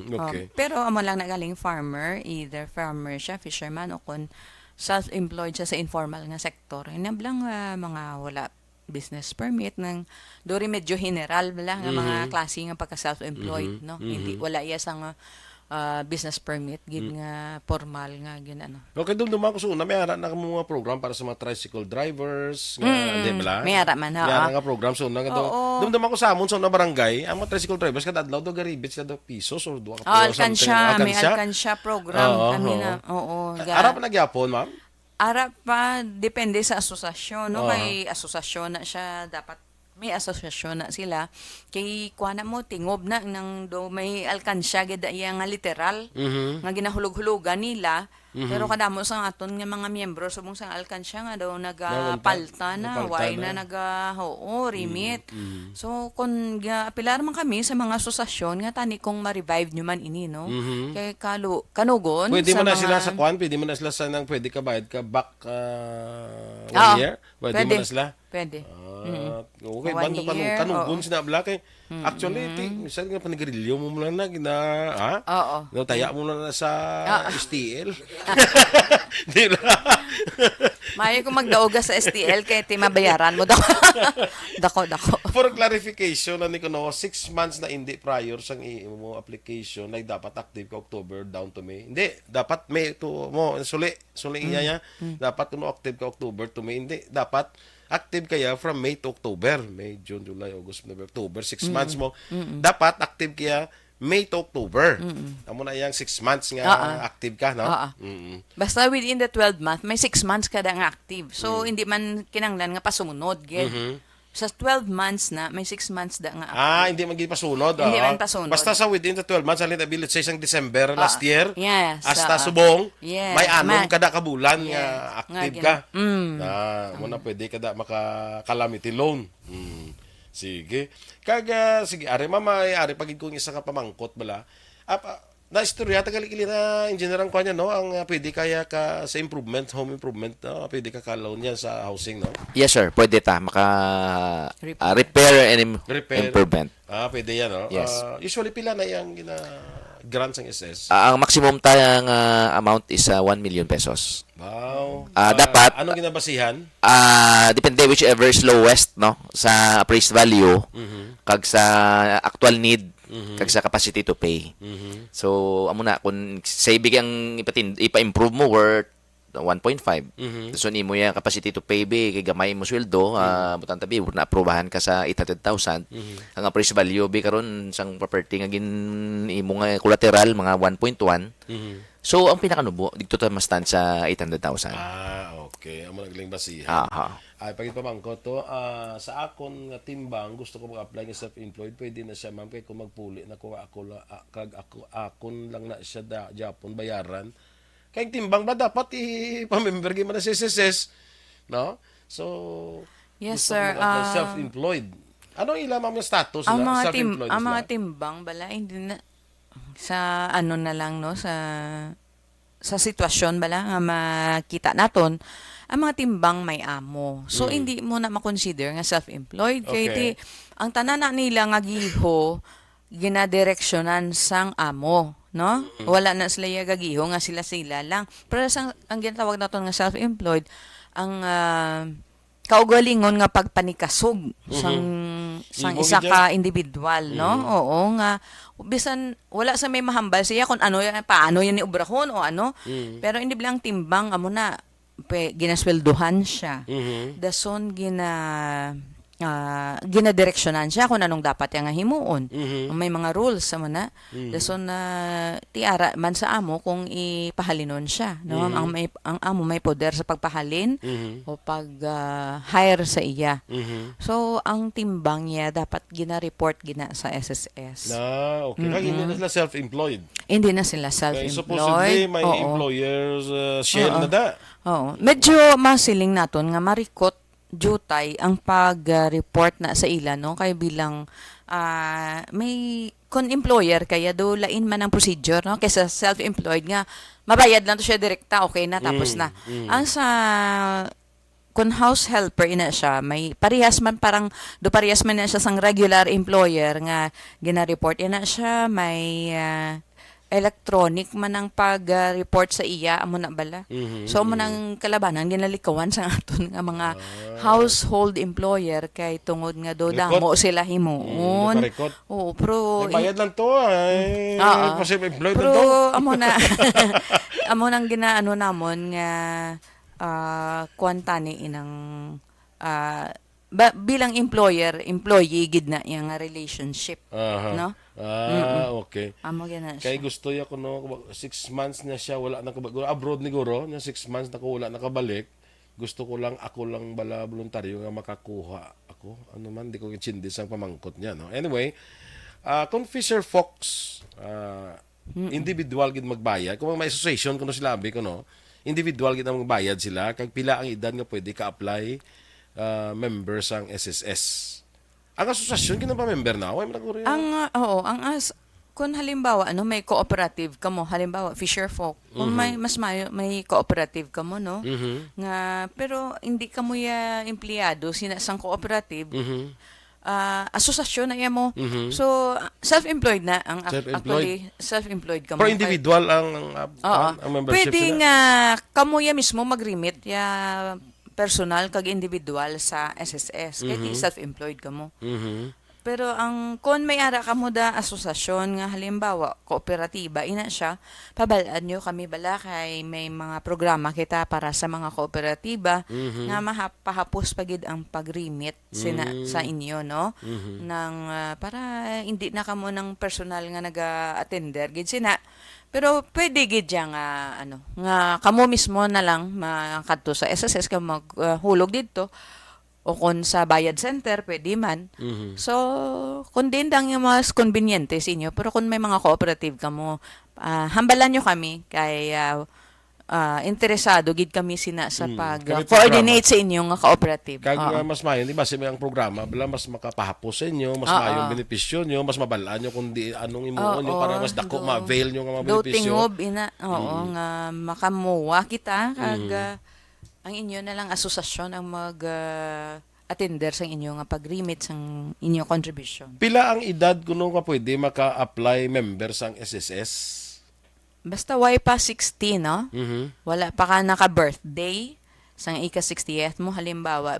Okay. Pero amo lang nagaling farmer, either farmer siya, fisherman o kun self-employed siya sa informal nga sektor. Inablang mga wala business permit ng dori medyo general bala nga mga klase nga pagka self-employed, no. Hindi wala iya sang business permit gid nga formal nga gin ano. Okay, dumduma ko sa una, may ara na mga program para sa mga tricycle drivers, nga, di ba? May ara man, May ara nga program sa una. Dumduma ko sa amon sa una barangay, ang mga tricycle drivers, kada adlaw do garibit sila do pisos or do Alkansya, may alkansya program kami na. Ara pa nagyapon, ma'am? Ara pa, depende sa asosasyon, no? Kay asosasyon na siya, dapat may asosasyon na sila. Kay kuha na mo, tingob na nang do may alkansya, gada iya nga literal, nga ginahulog-hulugan nila. Pero kadamo sa aton nga mga miyembro, subong sa alkansya nga daw nagapalta na, way na remit. So, kung apilar man kami sa mga asosasyon, nga tani kong ma-revive nyo man ini, no? Kay kanugon. Pwede mo na mga- sila sa kwan, pwede mo na sila sa nang pwede ka bayad ka back 1 year? Pwede mo na sila? Pwede. Okay, 1 bando year, kanugon sinabla kay actually minsan nga panigrilyo mo lang na gina Oo. no taya mo lang na sa STL. Di na. Mayo kung magdaoga sa STL kay ti mabayaran mo dako. dako. For clarification na ni kuno 6 months na hindi prior sang mo application like dapat active ka October down to May. Hindi, dapat May to mo suli iya dapat kuno active ka October to May. Hindi, dapat active kaya from May to October. May, June, July, August, November, October. 6 months mo. Dapat active kaya May to October. Amo na yang 6 months nga active ka, no? Basta within the 12 month, may 6 months ka nga active. So, hindi man kinanglan nga pasumunod. Sa 12 months na, may 6 months da nga active. Hindi man gid pasunod. Hindi man pasunod. Basta sa within the 12 months, alin abilit sa isang December last year, yes, hasta subong, yes, may anom kada ka bulan yes, nga active nga ka. Muna pwede kada maka-calamity loan. Sige. Sige, ari mama, ari pagid kong isa ka pamangkot bala. Na istorya tagali na engineer ang kanya, no, ang pwede kaya ka sa improvement, home improvement, no? Pwede ka ka-loan yan sa housing, no? Yes, sir. Pwede ta. Repair and Repair. improvement. Pwede yan, no? Yes. Usually pila na yung grant sang SS? Ang maximum tayong amount is 1 million pesos. Wow. Dapat- Ano ginabasihan? Depende whichever is lowest, no, sa appraised value, kag sa actual need, kag sa capacity to pay. So amo na kung say bigyang ipa-improve mo worth 1.5. So nimo ya capacity to pay be kay gamay mo sweldo, butang tabi na aprobahan ka sa 800,000. Ang appraised value be karon sang property nga gin imo nga collateral mga 1.1. So ang pinakanubo dito ta mas stand sa 800,000. Okay. Amo nagling basihan. Aha. Ay, pagpamangko to, sa akon nga timbang, gusto ko mag-apply ng self-employed, pwede na siya, ma'am, kay kung magpuli na ko akon lang na siya Japon bayaran. Kay timbang ba dapat ipamember gyud man sa SSS, no? So, Yes, gusto ko sir. mag-apply self-employed. Ano ilang mga status Ang nila? mga Self-employed ang mga sila? timbang bala hindi na sa ano na lang no sa sitwasyon bala nga makita naton ang mga timbang may amo. So hindi mo na ma-consider nga self-employed kay Okay. di ang tanan na nila nga giho ginadireksyonan sang amo, no? Wala na sila gagiho nga sila lang. Pero ang ginatawag naton nga self-employed ang kaugalingon nga pagpanikasog sang Imo isa gid ka individual, no? Oo nga bisan wala sa may mahambal siya kung ano paano yan ni obrahon o ano. Pero hindi bilang timbang amo na ginasweldohan siya. Dason ginadireksyonan siya kung anong dapat yang himuon. May mga rules sa mana. Dason na tiara man sa amo kung ipahalinon siya, no? Ang amo may poder sa pagpahalin o pag hire sa iya. So ang timbang niya dapat gina-report gina sa SSS. Okay. Kaya hindi na sila self-employed. Hindi na sila Kaya self-employed. supposedly may Oo. employers share na da. Oo. Medyo masiling naton nga marikot jutay ang pag-report na sa ila no kay bilang may kon employer kaya do lain man ang procedure no kaysa self-employed nga mabayad lang to siya direkta okay na tapos na. Ang sa kun house helper ina siya may parehas man parehas man na siya sang regular employer nga gina-report ina siya may electronic man ang pag-report sa iya amo na bala. So amo nang kalabanan ginalikawan sa aton nga mga household employer kay tungod nga do damo sila himuon. Record. Oo, pero May bayad lang to. Ay, Oo. self-employed pero lang to. amo na amo nang ginaano namon nga kuantani inang bilang employee gid na yang relationship, Aha. no? Okay. Amo gina Kay siya. gusto ya ko no 6 months na siya wala na abroad ni Guro na 6 months na ko wala nakabalik. Gusto ko lang ako lang bala voluntaryo nga makakuha ako. Ano man di ko gitsindis ang pamangkot niya no. Anyway, kung Fisher Fox individual gid magbayad kung may association kuno sila abi ko no. Individual gid ang magbayad sila kag pila ang edad nga pwede ka-apply members ang SSS. Ang asosasyon kinang pa-member na, way man naguro yan. Kung halimbawa may cooperative ka mo, halimbawa Fisher Folk, kung may cooperative ka mo no, nga pero hindi ka mo ya empleyado sinasang cooperative. Asosasyon na yan mo. So self-employed na ang actually self-employed ka mo. Pero individual ang membership Pwede sila. nga kamo ya mismo mag-remit ya personal kag individual sa SSS kay di self-employed ka mo. Pero kung may ara ka mo da asosasyon nga halimbawa kooperatiba ina siya pabalaan nyo kami bala kay may mga programa kita para sa mga kooperatiba nga mahapahapos pagid ang pag-remit sa inyo no nang para hindi na kamo ng personal nga naga-attender gid sina. Pero pwede gid yang nga kamo mismo na lang makadto sa SSS ka maghulog didto o kung sa bayad center pwede man. So kung din dang yung mas conveniente sa inyo pero kung may mga cooperative ka mo hambalan nyo kami kay interesado gid kami sina sa pag-coordinate sa inyong cooperative. Kag mas mayon di ba si ang programa bala mas makapahapos sa inyo, mas mayong benepisyo nyo, mas mabalaan nyo kundi anong imuon nyo para mas dako ma-avail nyo nga mga Do benepisyo. tingob ina nga makamuwa kita kag ang inyo na lang asosasyon ang attender sa inyo nga pag-remit sang inyo contribution. Pila ang edad kuno nga pwede maka-apply member sang SSS? Basta way pa 16, no? Mhm. Wala pa ka naka-birthday sang ika-60th mo, halimbawa,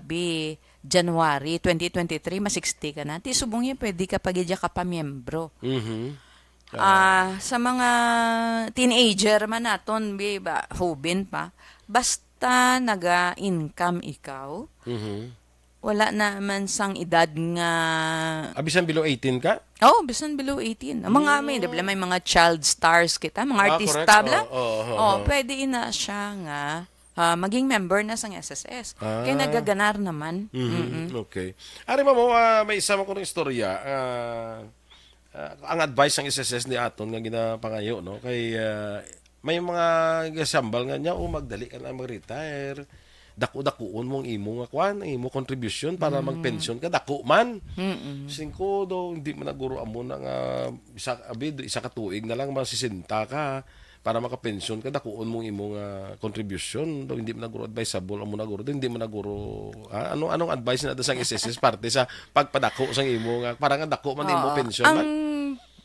January 2023, ma-60 ka na. Ti subong yan, pwede ka pagidya ka pa miyembro. Mhm. Sa mga teenager man naton, ba, hubin pa, basta naga-income ikaw, Mhm. wala naman sang edad nga, Abisan below 18 ka? bisan below 18. Ang mga may mga child stars kita, mga artista correct. bla. Oo. Pwede ina siya nga maging member na sang SSS. Kaya nagaganar naman. Mhm. Okay. Ari mo, may isa mo kong istorya. Ang advice ng SSS ni Aton nga ginapangayo, no? Kay may mga gasambal nga niya, magdali ka na mag-retire. Dako-dakuon mong imo nga kwan, imo contribution para mag-pension ka, dako man. Singko do, hindi man naguro amo na nga isa ka tuig na lang masisinta ka para maka-pension ka, dakuon mong imo nga contribution. Do hindi man naguro advisable amo naguro, do hindi man naguro anong advice na sa SSS parte sa pagpadako sang imo nga para nga dako man imo pension Ang man.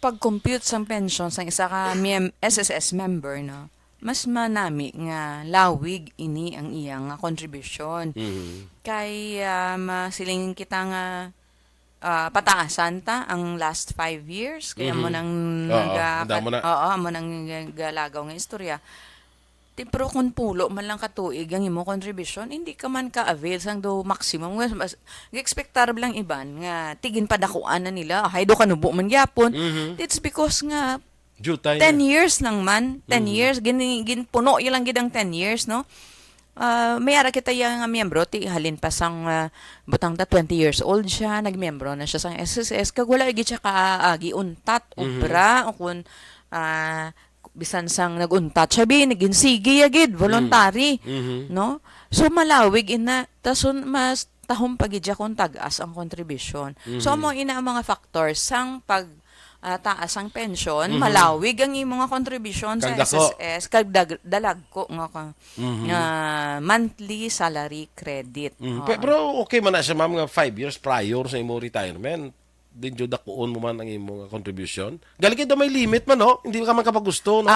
pag-compute sang pension sang isa ka SSS member, no, mas manami nga lawig ini ang iyang nga contribution. Kay masilingin kita nga pataasan ta ang last 5 years kaya mo nang damo na. mo nang galagaw nga istorya. Pero kung pulo man lang katuig ang imo contribution, hindi ka man ka-avail sang do maximum. Expectable lang iban nga tigin padakuan na nila. Hay do kanubo man gyapon. It's because nga Due time. 10 years lang man. 10 years. Puno yun lang gid ang 10 years, no? May ara kita yung nga miyembro, halin pa sang butang ta 20 years old siya, nagmiyembro na siya sang SSS, kag wala gid siya kaagi untat, ubra, o kun bisan sang naguntat siya, naging sige agid, voluntary, no? So malawig ina, tason mas tahong pagidya kung tagas ang contribution. So mo ina ang mga factors sang taas ang pension, malawig ang imong contribution sa Kag dako. SSS, kag dalag ko nga monthly salary credit. Pero okay man na siya ma'am nga 5 years prior sa imo retirement. Din jud dakuon mo man ang imong contribution. Gali kay may limit man no, hindi ka man kapagusto no.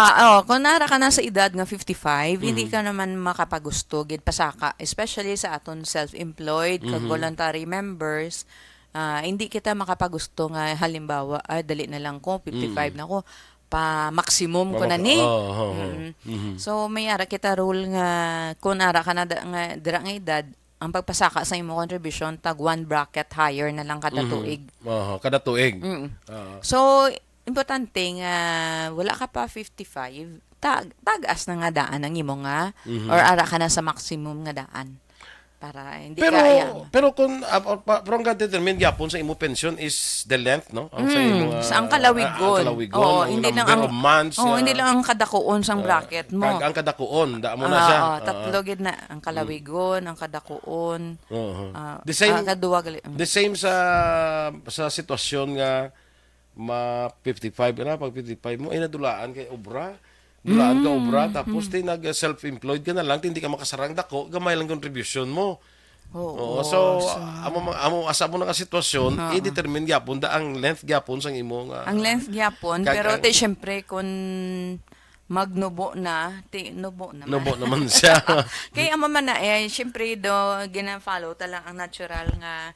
Kung nara ka na sa edad nga 55, hindi ka naman makapagusto gid pasaka, especially sa aton self-employed kag voluntary members. Hindi kita makapagusto nga halimbawa, dali na lang ko, 55 na ko, pa maximum ko na ni. So may ara kita rule nga kung ara ka na nga dira nga edad, ang pagpasaka sa imo contribution tag 1 bracket higher na lang kada tuig. Kada tuig. So importante nga wala ka pa 55, tagas na nga daan ang imo nga or ara ka na sa maximum nga daan. Para hindi pero kung pero ang determine gyapon sa imo pension is the length no sa imo sa ang kalawigon. Hindi lang ang months, hindi lang ang kadakuon sang bracket mo. ang kadakuon da mo na siya. Tatlo gid na ang kalawigon, ang kadakuon. The same kaduwa the same sa sitwasyon nga 55 na pag 55 mo ay nadulaan kay obra. Dulaan ka obra, tapos nag-self-employed ka na lang, hindi ka makasarang dako, gamay lang contribution mo. So, asa mo na ka sitwasyon, i-determine gyapon da ang length gyapon sang imo nga. Ang length gyapon, pero syempre kung magnubo na, nubo naman. Nubo naman siya. Kaya man na syempre gina-follow talang ang natural nga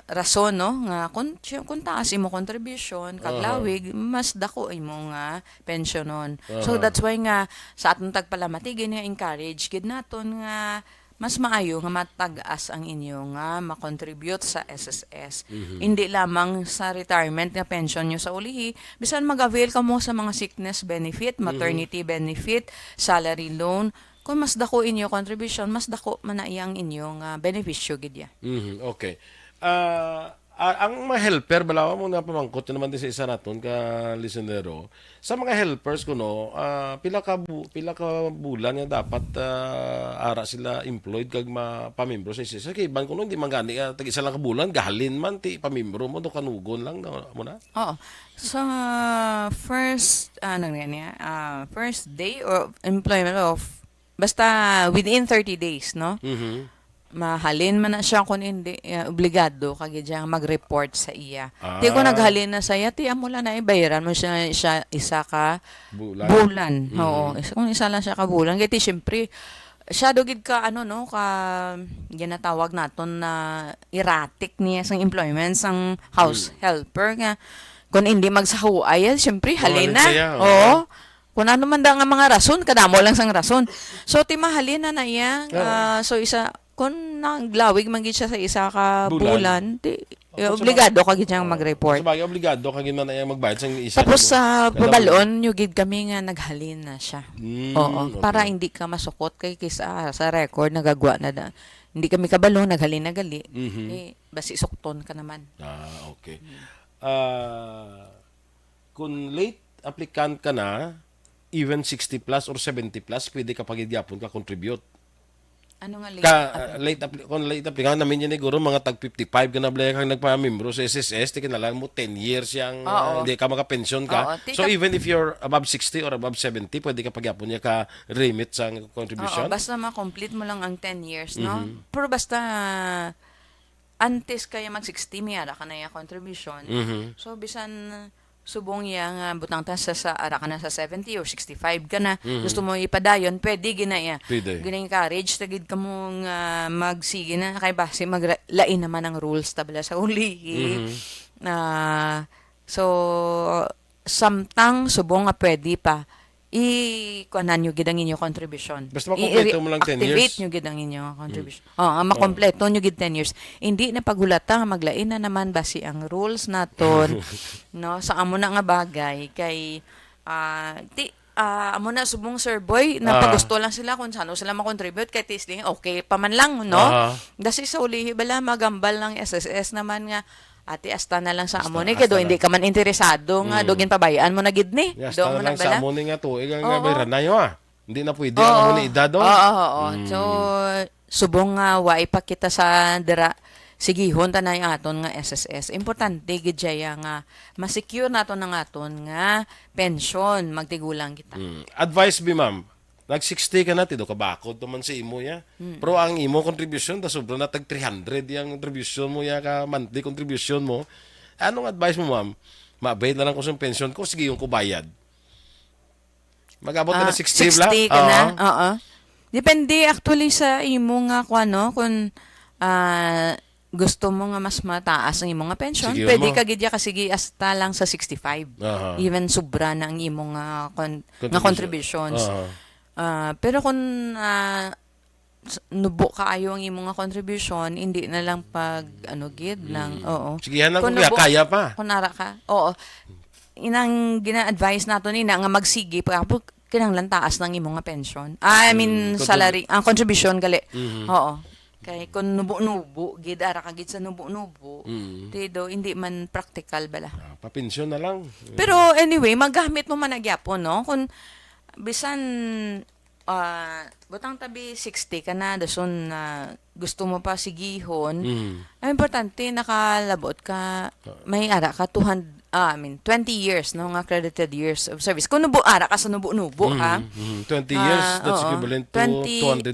rason no nga kung taas imo contribution kag lawig mas dako imo nga pensyonon. So that's why nga sa atong tagpalamati gini encourage gid naton nga mas maayo nga matag-as ang inyo nga ma-contribute sa SSS. Hindi lamang sa retirement nga pension nyo sa ulihi, bisan mag-avail ka mo sa mga sickness benefit, maternity benefit, salary loan. Kung mas dako inyo contribution, mas dako man na iyang inyong benepisyo gid ya. Okay. Ang mga helper, balawa mo na pamangkot naman din sa isa naton ka listenero. Sa mga helpers ko no, pila ka bulan nga dapat ara sila employed kag mapamimbro sa isa. Kay ban kuno hindi man gani tag isa lang ka bulan gahalin man ti pamimbro mo do kanugon lang mo na. Oo. So first first day of employment of basta within 30 days, no? mahalin man na siya kung hindi obligado kagi diya mag-report sa iya. Ah. Ti ko naghalin na saya, ti amo lang na ibayaran mo siya isa ka Bulan. bulan. Oo, kung isa lang siya ka bulan, kaya ti syempre siya dugid ka ano no ka ginatawag naton na erratic niya sang employment sang house helper nga kung hindi magsahuay, syempre halin na. saya, oo. Oo. Kung ano man da nga mga rason, kadamo lang sang rason. So ti mahalin na na iya. So isa kung naglawig man gid siya sa isa ka bulan, ti obligado ka gid siyang mag-report. Sabagay, obligado kagin man na magbayad sang isa. Tapos sa Dalawa. pabalon, yung gid kami nga naghalin na siya. Oo, okay. para hindi ka masukot kay kisa sa record nagagwa na da. Hindi kami kabalo, naghalin na gali. Eh, basi sukton ka naman. Okay. Kung late applicant ka na, even 60 plus or 70 plus, pwede ka pagigyapon ka contribute. Ano nga Kung late applicant namin yan siguro mga tag 55 ka na blaya kang nagpamembro sa SSS, di kinalaan mo 10 years yang Oo. hindi ka makapensyon ka. Oo, So even if you're above 60 or above 70, pwede ka pagyapon niya ka remit sa contribution. Oo, basta ma-complete mo lang ang 10 years, no? Pero basta antes kaya mag-60 may ara ka na yung contribution. So bisan subong ya nga butang ta sa ara ka na sa 70 or 65 ka na, gusto mo ipadayon, pwede ginaya. Pwede. Gina-encourage tagid ka mong magsige na kay base maglain naman ang rules tabla sa uli. So samtang subong nga pwede pa kuanan nyo gid ang inyong contribution. Basta makompleto mo lang 10 years. Activate nyo gid ang inyong contribution. Makompleto nyo gid 10 years. Hindi na pagulata nga maglain na naman basi ang rules naton no sa amo na nga bagay kay amo na subong Sir Boy na pagusto lang sila kung sano sila makontribute kay tisling okay pa man lang no. Dasi sa ulihi bala magambal ng SSS naman nga ati asta na lang sa amo ni kay do hindi ka man interesado nga dogin pabayaan mo na gid ni. Yes, Do na mo lang na sa bala. amo ni nga to. Igang Oo. nga bayran na yun Hindi na pwede ang amo ni edad do. Oo. So, subong nga wa ipakita sa dira sigihon tanay aton nga SSS. Importante gid jaya nga ma-secure naton ang aton nga pension magtigulang kita. Advice bi ma'am. Nag-60 ka na, tido ka bakod naman si imo ya. Pero ang imo contribution, ta sobra na tag 300 yung contribution mo ya ka monthly contribution mo. Anong advice mo ma'am? Mabayad na lang ko sa pension ko, sige yung kubayad. Mag-abot ka na 60 bla? 60 ka na. Oo. Depende actually sa imo nga kuano kung gusto mo nga mas mataas ang imo nga pension, Sige pwede mo. ka gid ya kasigi hasta lang sa 65. Aha. Even sobra na ang imo nga contributions. Aha. Pero kung nubo kaayo ang imo nga contribution, hindi na lang pag gid ng oo. Sige, yan ang Kung kuya, nubo- kaya pa. Kung nara ka. Oo. Inang gina-advise nato ni nga magsige pa kinahanglan taas ng imo nga pension. I mean salary, ang contribution gali. Oo. Kay kung nubo-nubo gid ara ka gid sa nubo-nubo. Tido hindi man practical bala. Papensyon na lang. Pero anyway, magamit mo man nagyapon, no? Kung bisan butang tabi 60 ka na dason gusto mo pa sigihon, ang importante nakalabot ka may ara ka 20 years no nga accredited years of service. Kung nubo ara ka sa nubo-nubo ha. 20 years, that's Oo. equivalent to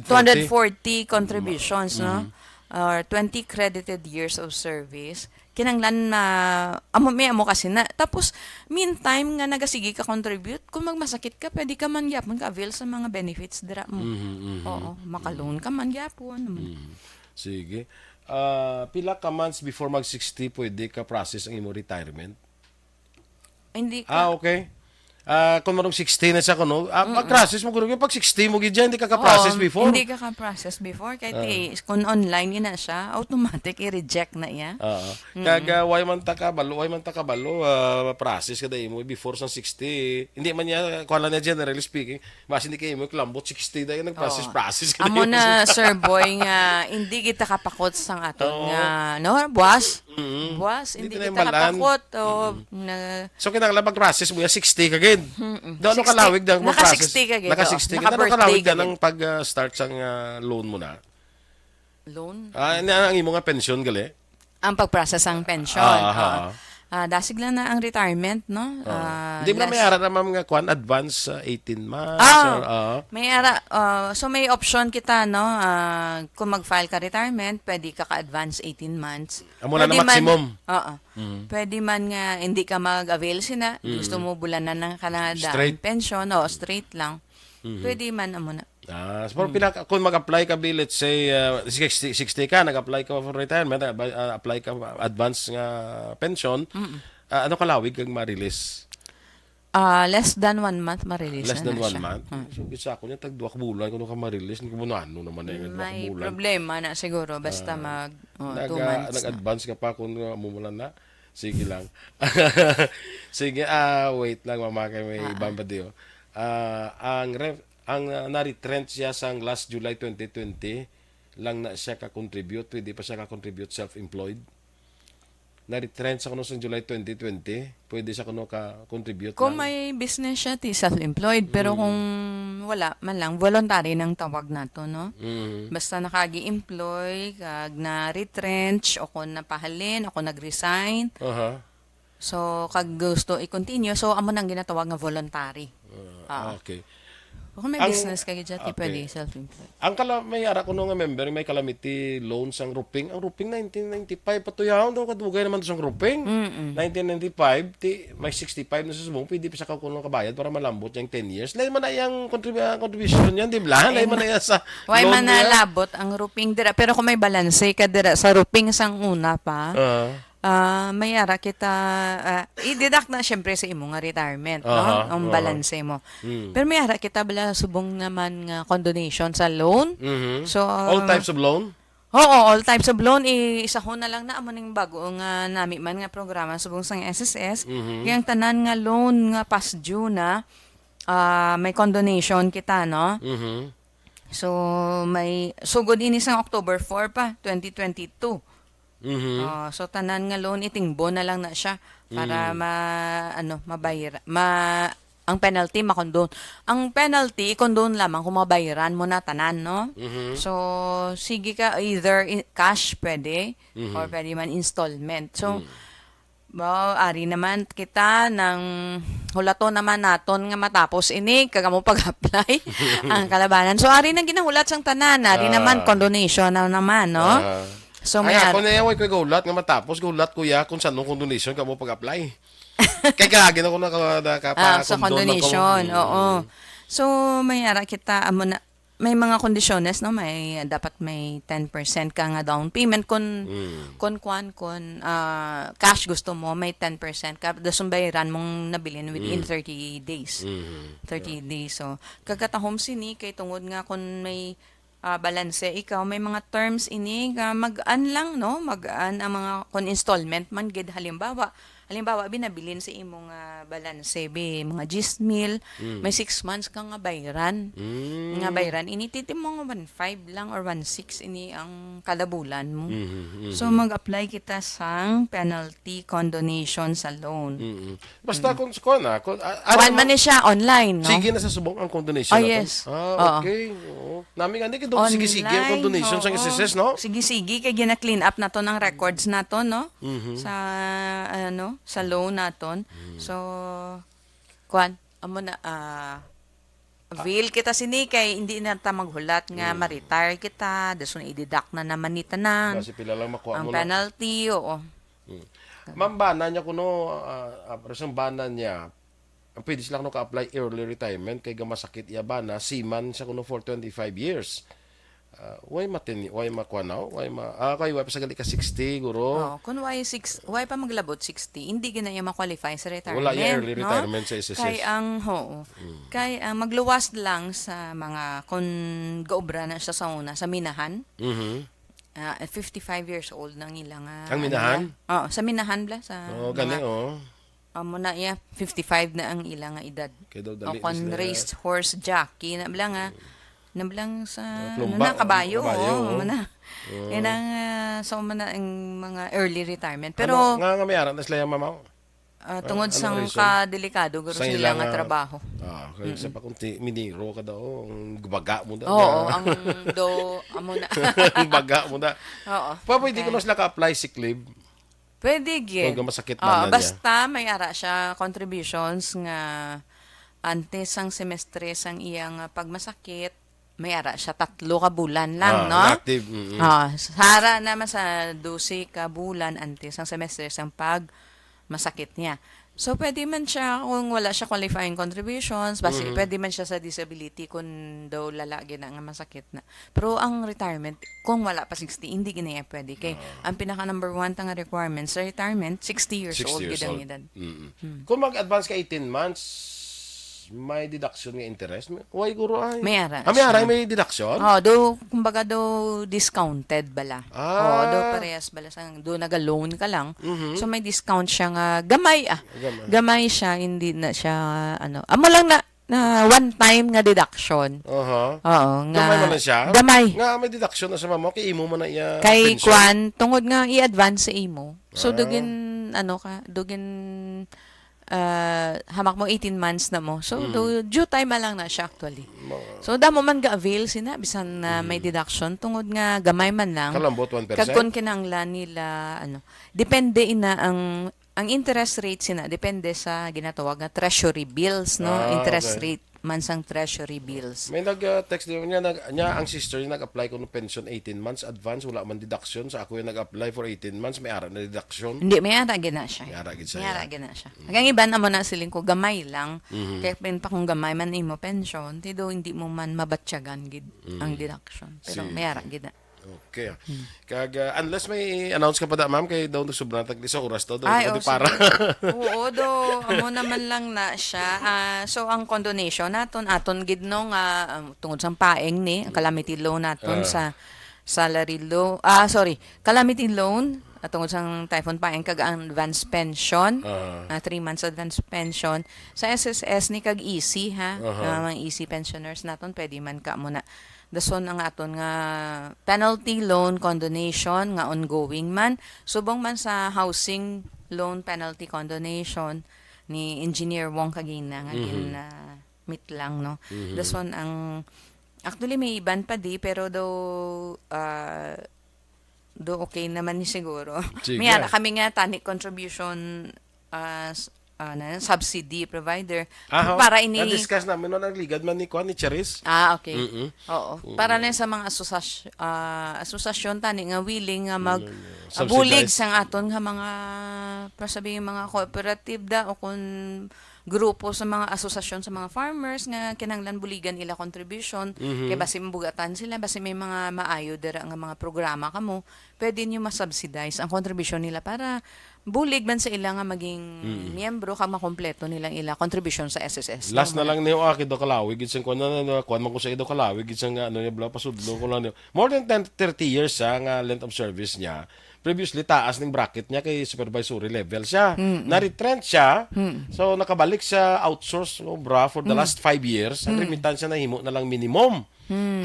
240 contributions, no? Or 20 credited years of service. Kinanglan na amo kasi na. Tapos meantime nga nagasigi ka contribute, kung magmasakit ka, pwede ka man gyapon ka avail sa mga benefits dira mo. Oo, makaloan ka man gyapon. Sige. Pila ka months before mag-60 pwede ka process ang imo retirement? Hindi ka Okay. Kung marong 60 na siya kuno, mag-process mo kuno pag 60 mo gid hindi ka ka-process Oo, before. Hindi ka ka-process before. Kahit kung online na siya, automatic i-reject na iya. Oo. Kaga way man ta kabalo, process kada imo before sa 60. Hindi man niya kuala na generally speaking, mas hindi kay imo klambot 60 dayon nag-process kada Amo imo. na, Sir Boy, nga hindi kita kapakot sang aton nga, no? Buwas? Buwas, hindi Hindi kita na malan. kapakot. So kinahanglan mag-process mo ya 60 ka gid. Doon 60. kalawig dang Naka 60 ka gid, Naka-60 oo. ka. Naka-birthday Kalawig ka ka ng pag-start sang loan mo na. Loan? Ang imo nga pension gali. Ang pag-process ang pension. Ah, Dasig lang na ang retirement, no? Hindi mo na may last- ara naman mga kwan advance 18 months or may so may option kita, no? Kung mag-file ka retirement, pwede ka ka-advance 18 months. Amo na Pwede man- maximum. Oo. Pwede man nga hindi ka mag-avail sina, gusto mo bulanan ng Canada Straight. pension, o straight lang. Pwede man amo na. So, kung mag-apply ka, let's say, 60 ka, nag-apply ka for retirement, apply ka advance nga pension, ano kalawig kang ma-release? Less than 1 month ma-release Less na than na 1 siya. month? So, gisa ako niya, tag 2 bulan, kung ka ma-release, hindi ko mo ano naman na yung 2 May bulan. problema na siguro basta 2 months na. Nag-advance ka pa kung mumulan na. Sige lang. Sige, wait lang, mama, kay may ibang badiyo. Ang na-retrench siya sang last July 2020, lang na siya ka-contribute, pwede pa siya ka-contribute self-employed. Na-retrench ako no sa July 2020, pwede siya kuno ka-contribute Kung lang. may business siya, self-employed. Pero kung wala man lang, voluntary ng tawag na to, no? Basta nakagi-employ, kag na-retrench, o kung napahalin, o kung nag-resign. Aha. So, kag gusto i-continue, so amo nang ginatawag nga voluntary. Okay. Kung may Ang- business ka dyan, okay. pwede self-employed. Ang may ara ko nung nga member, may calamity loans ang roofing. Ang roofing 1995 patuyahon daw kadugay naman to sang roofing. 1995 may 65 na sa subong, pwede pa siya kuno kabayad para malambot yung 10 years. Lain man na yung contribution niyan, di ba? Lain man na yan sa Why loan man niya. nalabot ang roofing dira, pero kung may balanse ka dira sa roofing sang una pa, mayara kita i-deduct na syempre sa imo nga retirement, no? Ang balanse mo. Pero mayara kita bala subong naman nga condonation sa loan. So All types of loan? Oo, all types of loan isa ho na lang na amo ning bago nga nami man nga programa subong sang SSS. Kaya ang tanan nga loan nga past due na may condonation kita, no? So may sugod ini sang October 4 pa 2022. So tanan nga loan itingbo na lang na siya para mabayra ang penalty makondon. Ang penalty ikondon lamang kung mabayaran mo na tanan, no? So sige ka either cash pwede or pwede man installment. So ari naman kita ng hulato naman naton nga matapos ini kagamo pag-apply ang kalabanan. So ari nang ginahulat sang tanan, ari naman condonation na naman, no? So may Ay, ako na yan, ko gulat nga matapos, gulat kuya, kung saan nung condonation ka mo pag-apply. Kaya kagin ako sa condonation, oo. So may ara kita amo na may mga kondisyones, no, may dapat may 10% ka nga down payment kun cash gusto mo may 10% ka dasong bayaran mong nabilin within 30 days. 30 days. So kagkatahom sini kay tungod nga kun may balanse ikaw may mga terms ini nga mag-an lang, no, mag-an ang mga kun installment man gid halimbawa binabilin sa imong balanse mga GISMIL may 6 months ka nga bayaran ini titim mo nga 1.5 lang or 1.6 ini ang kada bulan mo. So mag-apply kita sang penalty condonation sa loan. Basta kung Kuan man ni siya online, no? sige na sa subong ang condonation Oh, na to. yes. Okay. Oo. Namin nga kito sige-sige ang condonation sa SSS, no? Sige-sige kay gina-clean up na to ng records na to, no? Sa loan naton. So kuan amo na avail kita sini kay hindi na ta maghulat nga ma-retire kita, dason i-deduct na naman ni tanan. Kasi pila lang makuha Ang mo na. penalty, oo. Ma'am, bana niya kuno, presang bana niya, pwede sila kuno ka-apply early retirement kay gamasakit iya bana, seaman siya kuno for 25 years. Why makuha now? Kay pa sa gali ka 60, guro. Oh, kung why pa maglabot 60, hindi gina ma-qualify sa retirement. Wala yung early no? retirement sa SSS. Kay ang magluwas lang sa mga kung gaobra na siya sa una sa minahan. 55 years old nang ilang Ang minahan? Oo, sa minahan bla sa Gani, amo na 55 na ang ilang edad. Kaya daw O dali kon sila. raced horse jockey na bla nga nablang sa Plumba, kabayo, oo. mana. Yan ang so mana ang mga early retirement. Pero nga may aran na sila yung mamaw. tungod ano sang reason? kadelikado guro Sa sila ilang, nga trabaho. Kaya sa pa kung miniro ka daw, ang baga mo daw. Oo, ang amo na. Ang baga mo da. Oo. Pwede ko na sila ka-apply sick leave. Pwede gid. Kung masakit man na niya. Basta may ara siya contributions nga antes sang semestre sang iyang pagmasakit, may ara siya 3 ka bulan lang, no? Active. Sara naman sa 12 ka bulan antes sang semestre sang masakit niya. So, pwede man siya, kung wala siya qualifying contributions, basi pwede man siya sa disability kung daw lalagi na nga masakit na. Pero ang retirement, kung wala pa 60, hindi ginaya pwede. Kay, ang pinaka number 1 tanga requirements sa retirement, 60 years 60 old years gid ang old. edad. Kung mag-advance ka 18 months, may deduction nga interest. Why guro ay? May ara May ara siya. may deduction? Do, kumbaga do discounted bala. Do parehas bala sang do naga-loan ka lang. So may discount siya nga gamay Gamay siya, hindi na siya amo lang na one time nga deduction. Oo, nga Gamay man na siya? Gamay. Nga may deduction na sa mamo, kay imo man na iya Kay pension. kwan tungod nga i-advance sa imo. So dugin hamak mo 18 months na mo. So due time ma lang na siya actually. So damo man ga-avail sina bisan na may deduction tungod nga gamay man lang. Kalambot 1%? Kag kun kinahanglan nila depende ina ang interest rate sina depende sa ginatawag nga treasury bills, no? Interest Okay. rate man sang treasury bills. May nag-text din niya, ang sister niya nag-apply ko ng pension 18 months advance, wala man deduction. Sa ako yung nag-apply for 18 months, may ara na deduction. Hindi, may ara gina siya. May ara gid siya. May ara gina siya. Hanggang iba na mo na siling ko gamay lang. Kaya pa kung gamay man imo pension, tido hindi mo man mabatsyagan gid ang deduction. Pero may ara gid na. Okay. Kag unless may announce ka pa da ma'am kay daw sobrang tag isang oras daw Ay, di oh, para. Oo, amo naman lang na siya. So ang condonation naton aton gid no nga tungod sa paeng ni ang calamity loan naton sa salary loan. Calamity loan tungod sa typhoon paeng kag ang advance pension. 3 months advance pension sa SSS ni kag easy ha. Mga easy pensioners naton pwede man ka mo na dason ang aton nga penalty loan condonation nga ongoing man subong man sa housing loan penalty condonation ni Engineer Wong Kagina nga meet lang no. Dason ang actually may iban pa di pero do okay naman ni siguro. Sige. May ara kami nga tani contribution subsidy provider para ini Na-discuss namin no nagligad man ni Juan ni Charis. okay. Oo. Para na sa mga asosasyon tani nga willing nga bulig sang aton nga mga para sabihin mga cooperative o kun grupo sa mga asosasyon sa mga farmers nga kinahanglan buligan ila contribution kay basi mabugatan sila basi may mga maayo dira nga mga programa kamo pwede niyo ma-subsidize ang contribution nila para bulig man sa ila nga maging miyembro kag makompleto nilang ila contribution sa SSS. Last na lang niyo aki do Kalawi gid sang kuan man ko sa ido Kalawi gid sang bla pasudlo ko lang niyo. More than 30 years nga length of service niya. Previously taas ning bracket niya kay supervisory level siya. Na-retrench siya. So nakabalik sa outsource for the last 5 years. Ang remittance niya nahimo na lang minimum.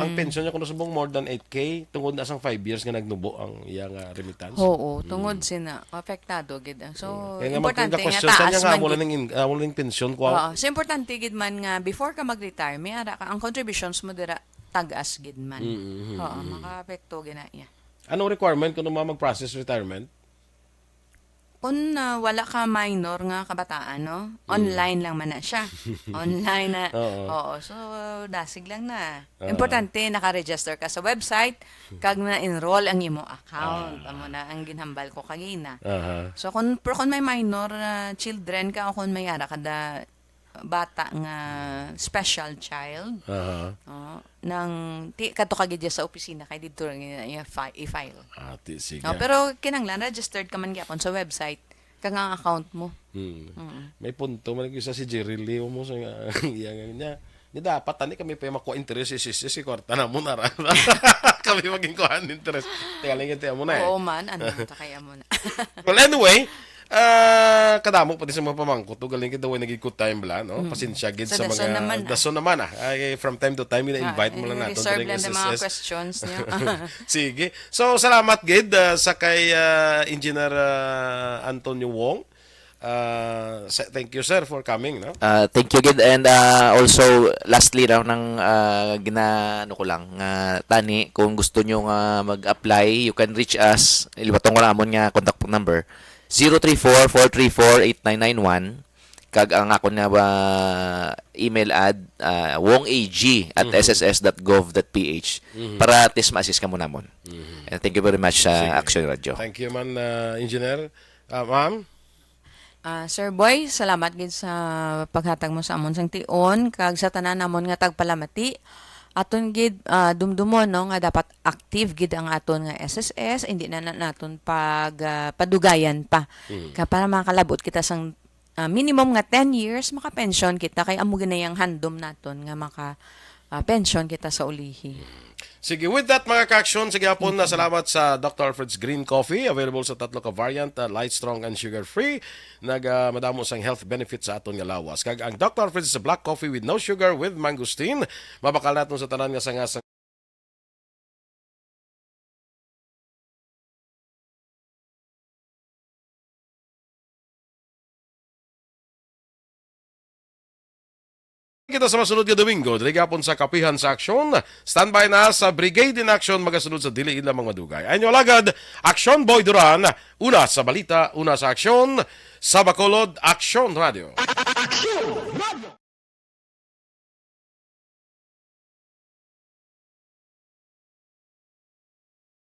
Ang pension niya kuno subong more than 8K tungod na sang 5 years nga nagnubo ang iyang remittance. Oo, tungod sina apektado gid. So Kaya importante nga question taas niya nga man wala ning pension ko. Oo, so importante gid man nga before ka mag-retire may ara ka ang contributions mo dira tag-as gid man. Oo, makaapekto gina iya. Anong requirement kung mag-process retirement? Kung wala ka minor nga kabataan, no? Online lang man na siya. Online na. Oo. So, dasig lang na. Importante, naka-register ka sa website, kag na-enroll ang imo account. Amo na ang ginhambal ko kagina. So, kung may minor children ka, o kung may ara kada bata nga special child, nang kadto ka gid sa opisina kay dito i-file. Sige. Pero kinanglan registered ka man gyapon sa website kag ang account mo. May punto man sa si Jerry Leo mo sa iyang niya. Ni dapat tani kami pa makuha interest si kwarta na mo na ra. Kami maging kuha interest. Teka lang ito mo na eh. Oo man, ano ta kaya mo na. Well, anyway, kadamo pati sa mga pamangkot to galing kita way nagikot time bla no pasensya gid sa dason mga naman, dason naman ay from time to time ina-invite mo lang nato reserve during lang ng mga SSS. questions niyo. Sige. So salamat gid sa kay Engineer Antonio Wong. Thank you sir for coming no. Thank you gid and also lastly raw ng ginaano ko lang tani kung gusto nyo nga mag-apply you can reach us iliwatong ko namon nga contact number 034-434-8991. Kag ang ako nga ba email ad wongag@sss.gov.ph para tis ma-assist ka mo namon. And thank you very much sa Action Radio. Thank you man, Engineer. Ma'am? Sir Boy, salamat gid sa paghatag mo sa amon sang tion kag sa tanan namon nga tagpalamati. Aton gid dumdumon no nga dapat active gid ang aton nga SSS, hindi na naton padugayan pa. Para makalabot kita sang minimum nga 10 years maka-pension kita kay amo ginayang handom naton nga maka-pension kita sa ulihi. Sige, with that mga ka-action, sige hapon na salamat sa Dr. Alfred's Green Coffee. Available sa tatlo ka variant, light, strong, and sugar-free. Madamo sang health benefits sa aton nga lawas. Kag ang Dr. Alfred's Black Coffee with no sugar with mangosteen. Mabakal natin sa tanan nga sang kita sa masunod nga Domingo, dili gapon sa kapihan sa aksyon. Standby na sa Brigade in Action magasunod sa dili lamang madugay. Anyo lagad, Action Boy Duran, una sa balita, una sa aksyon, sa Bacolod, Action Radio. Action!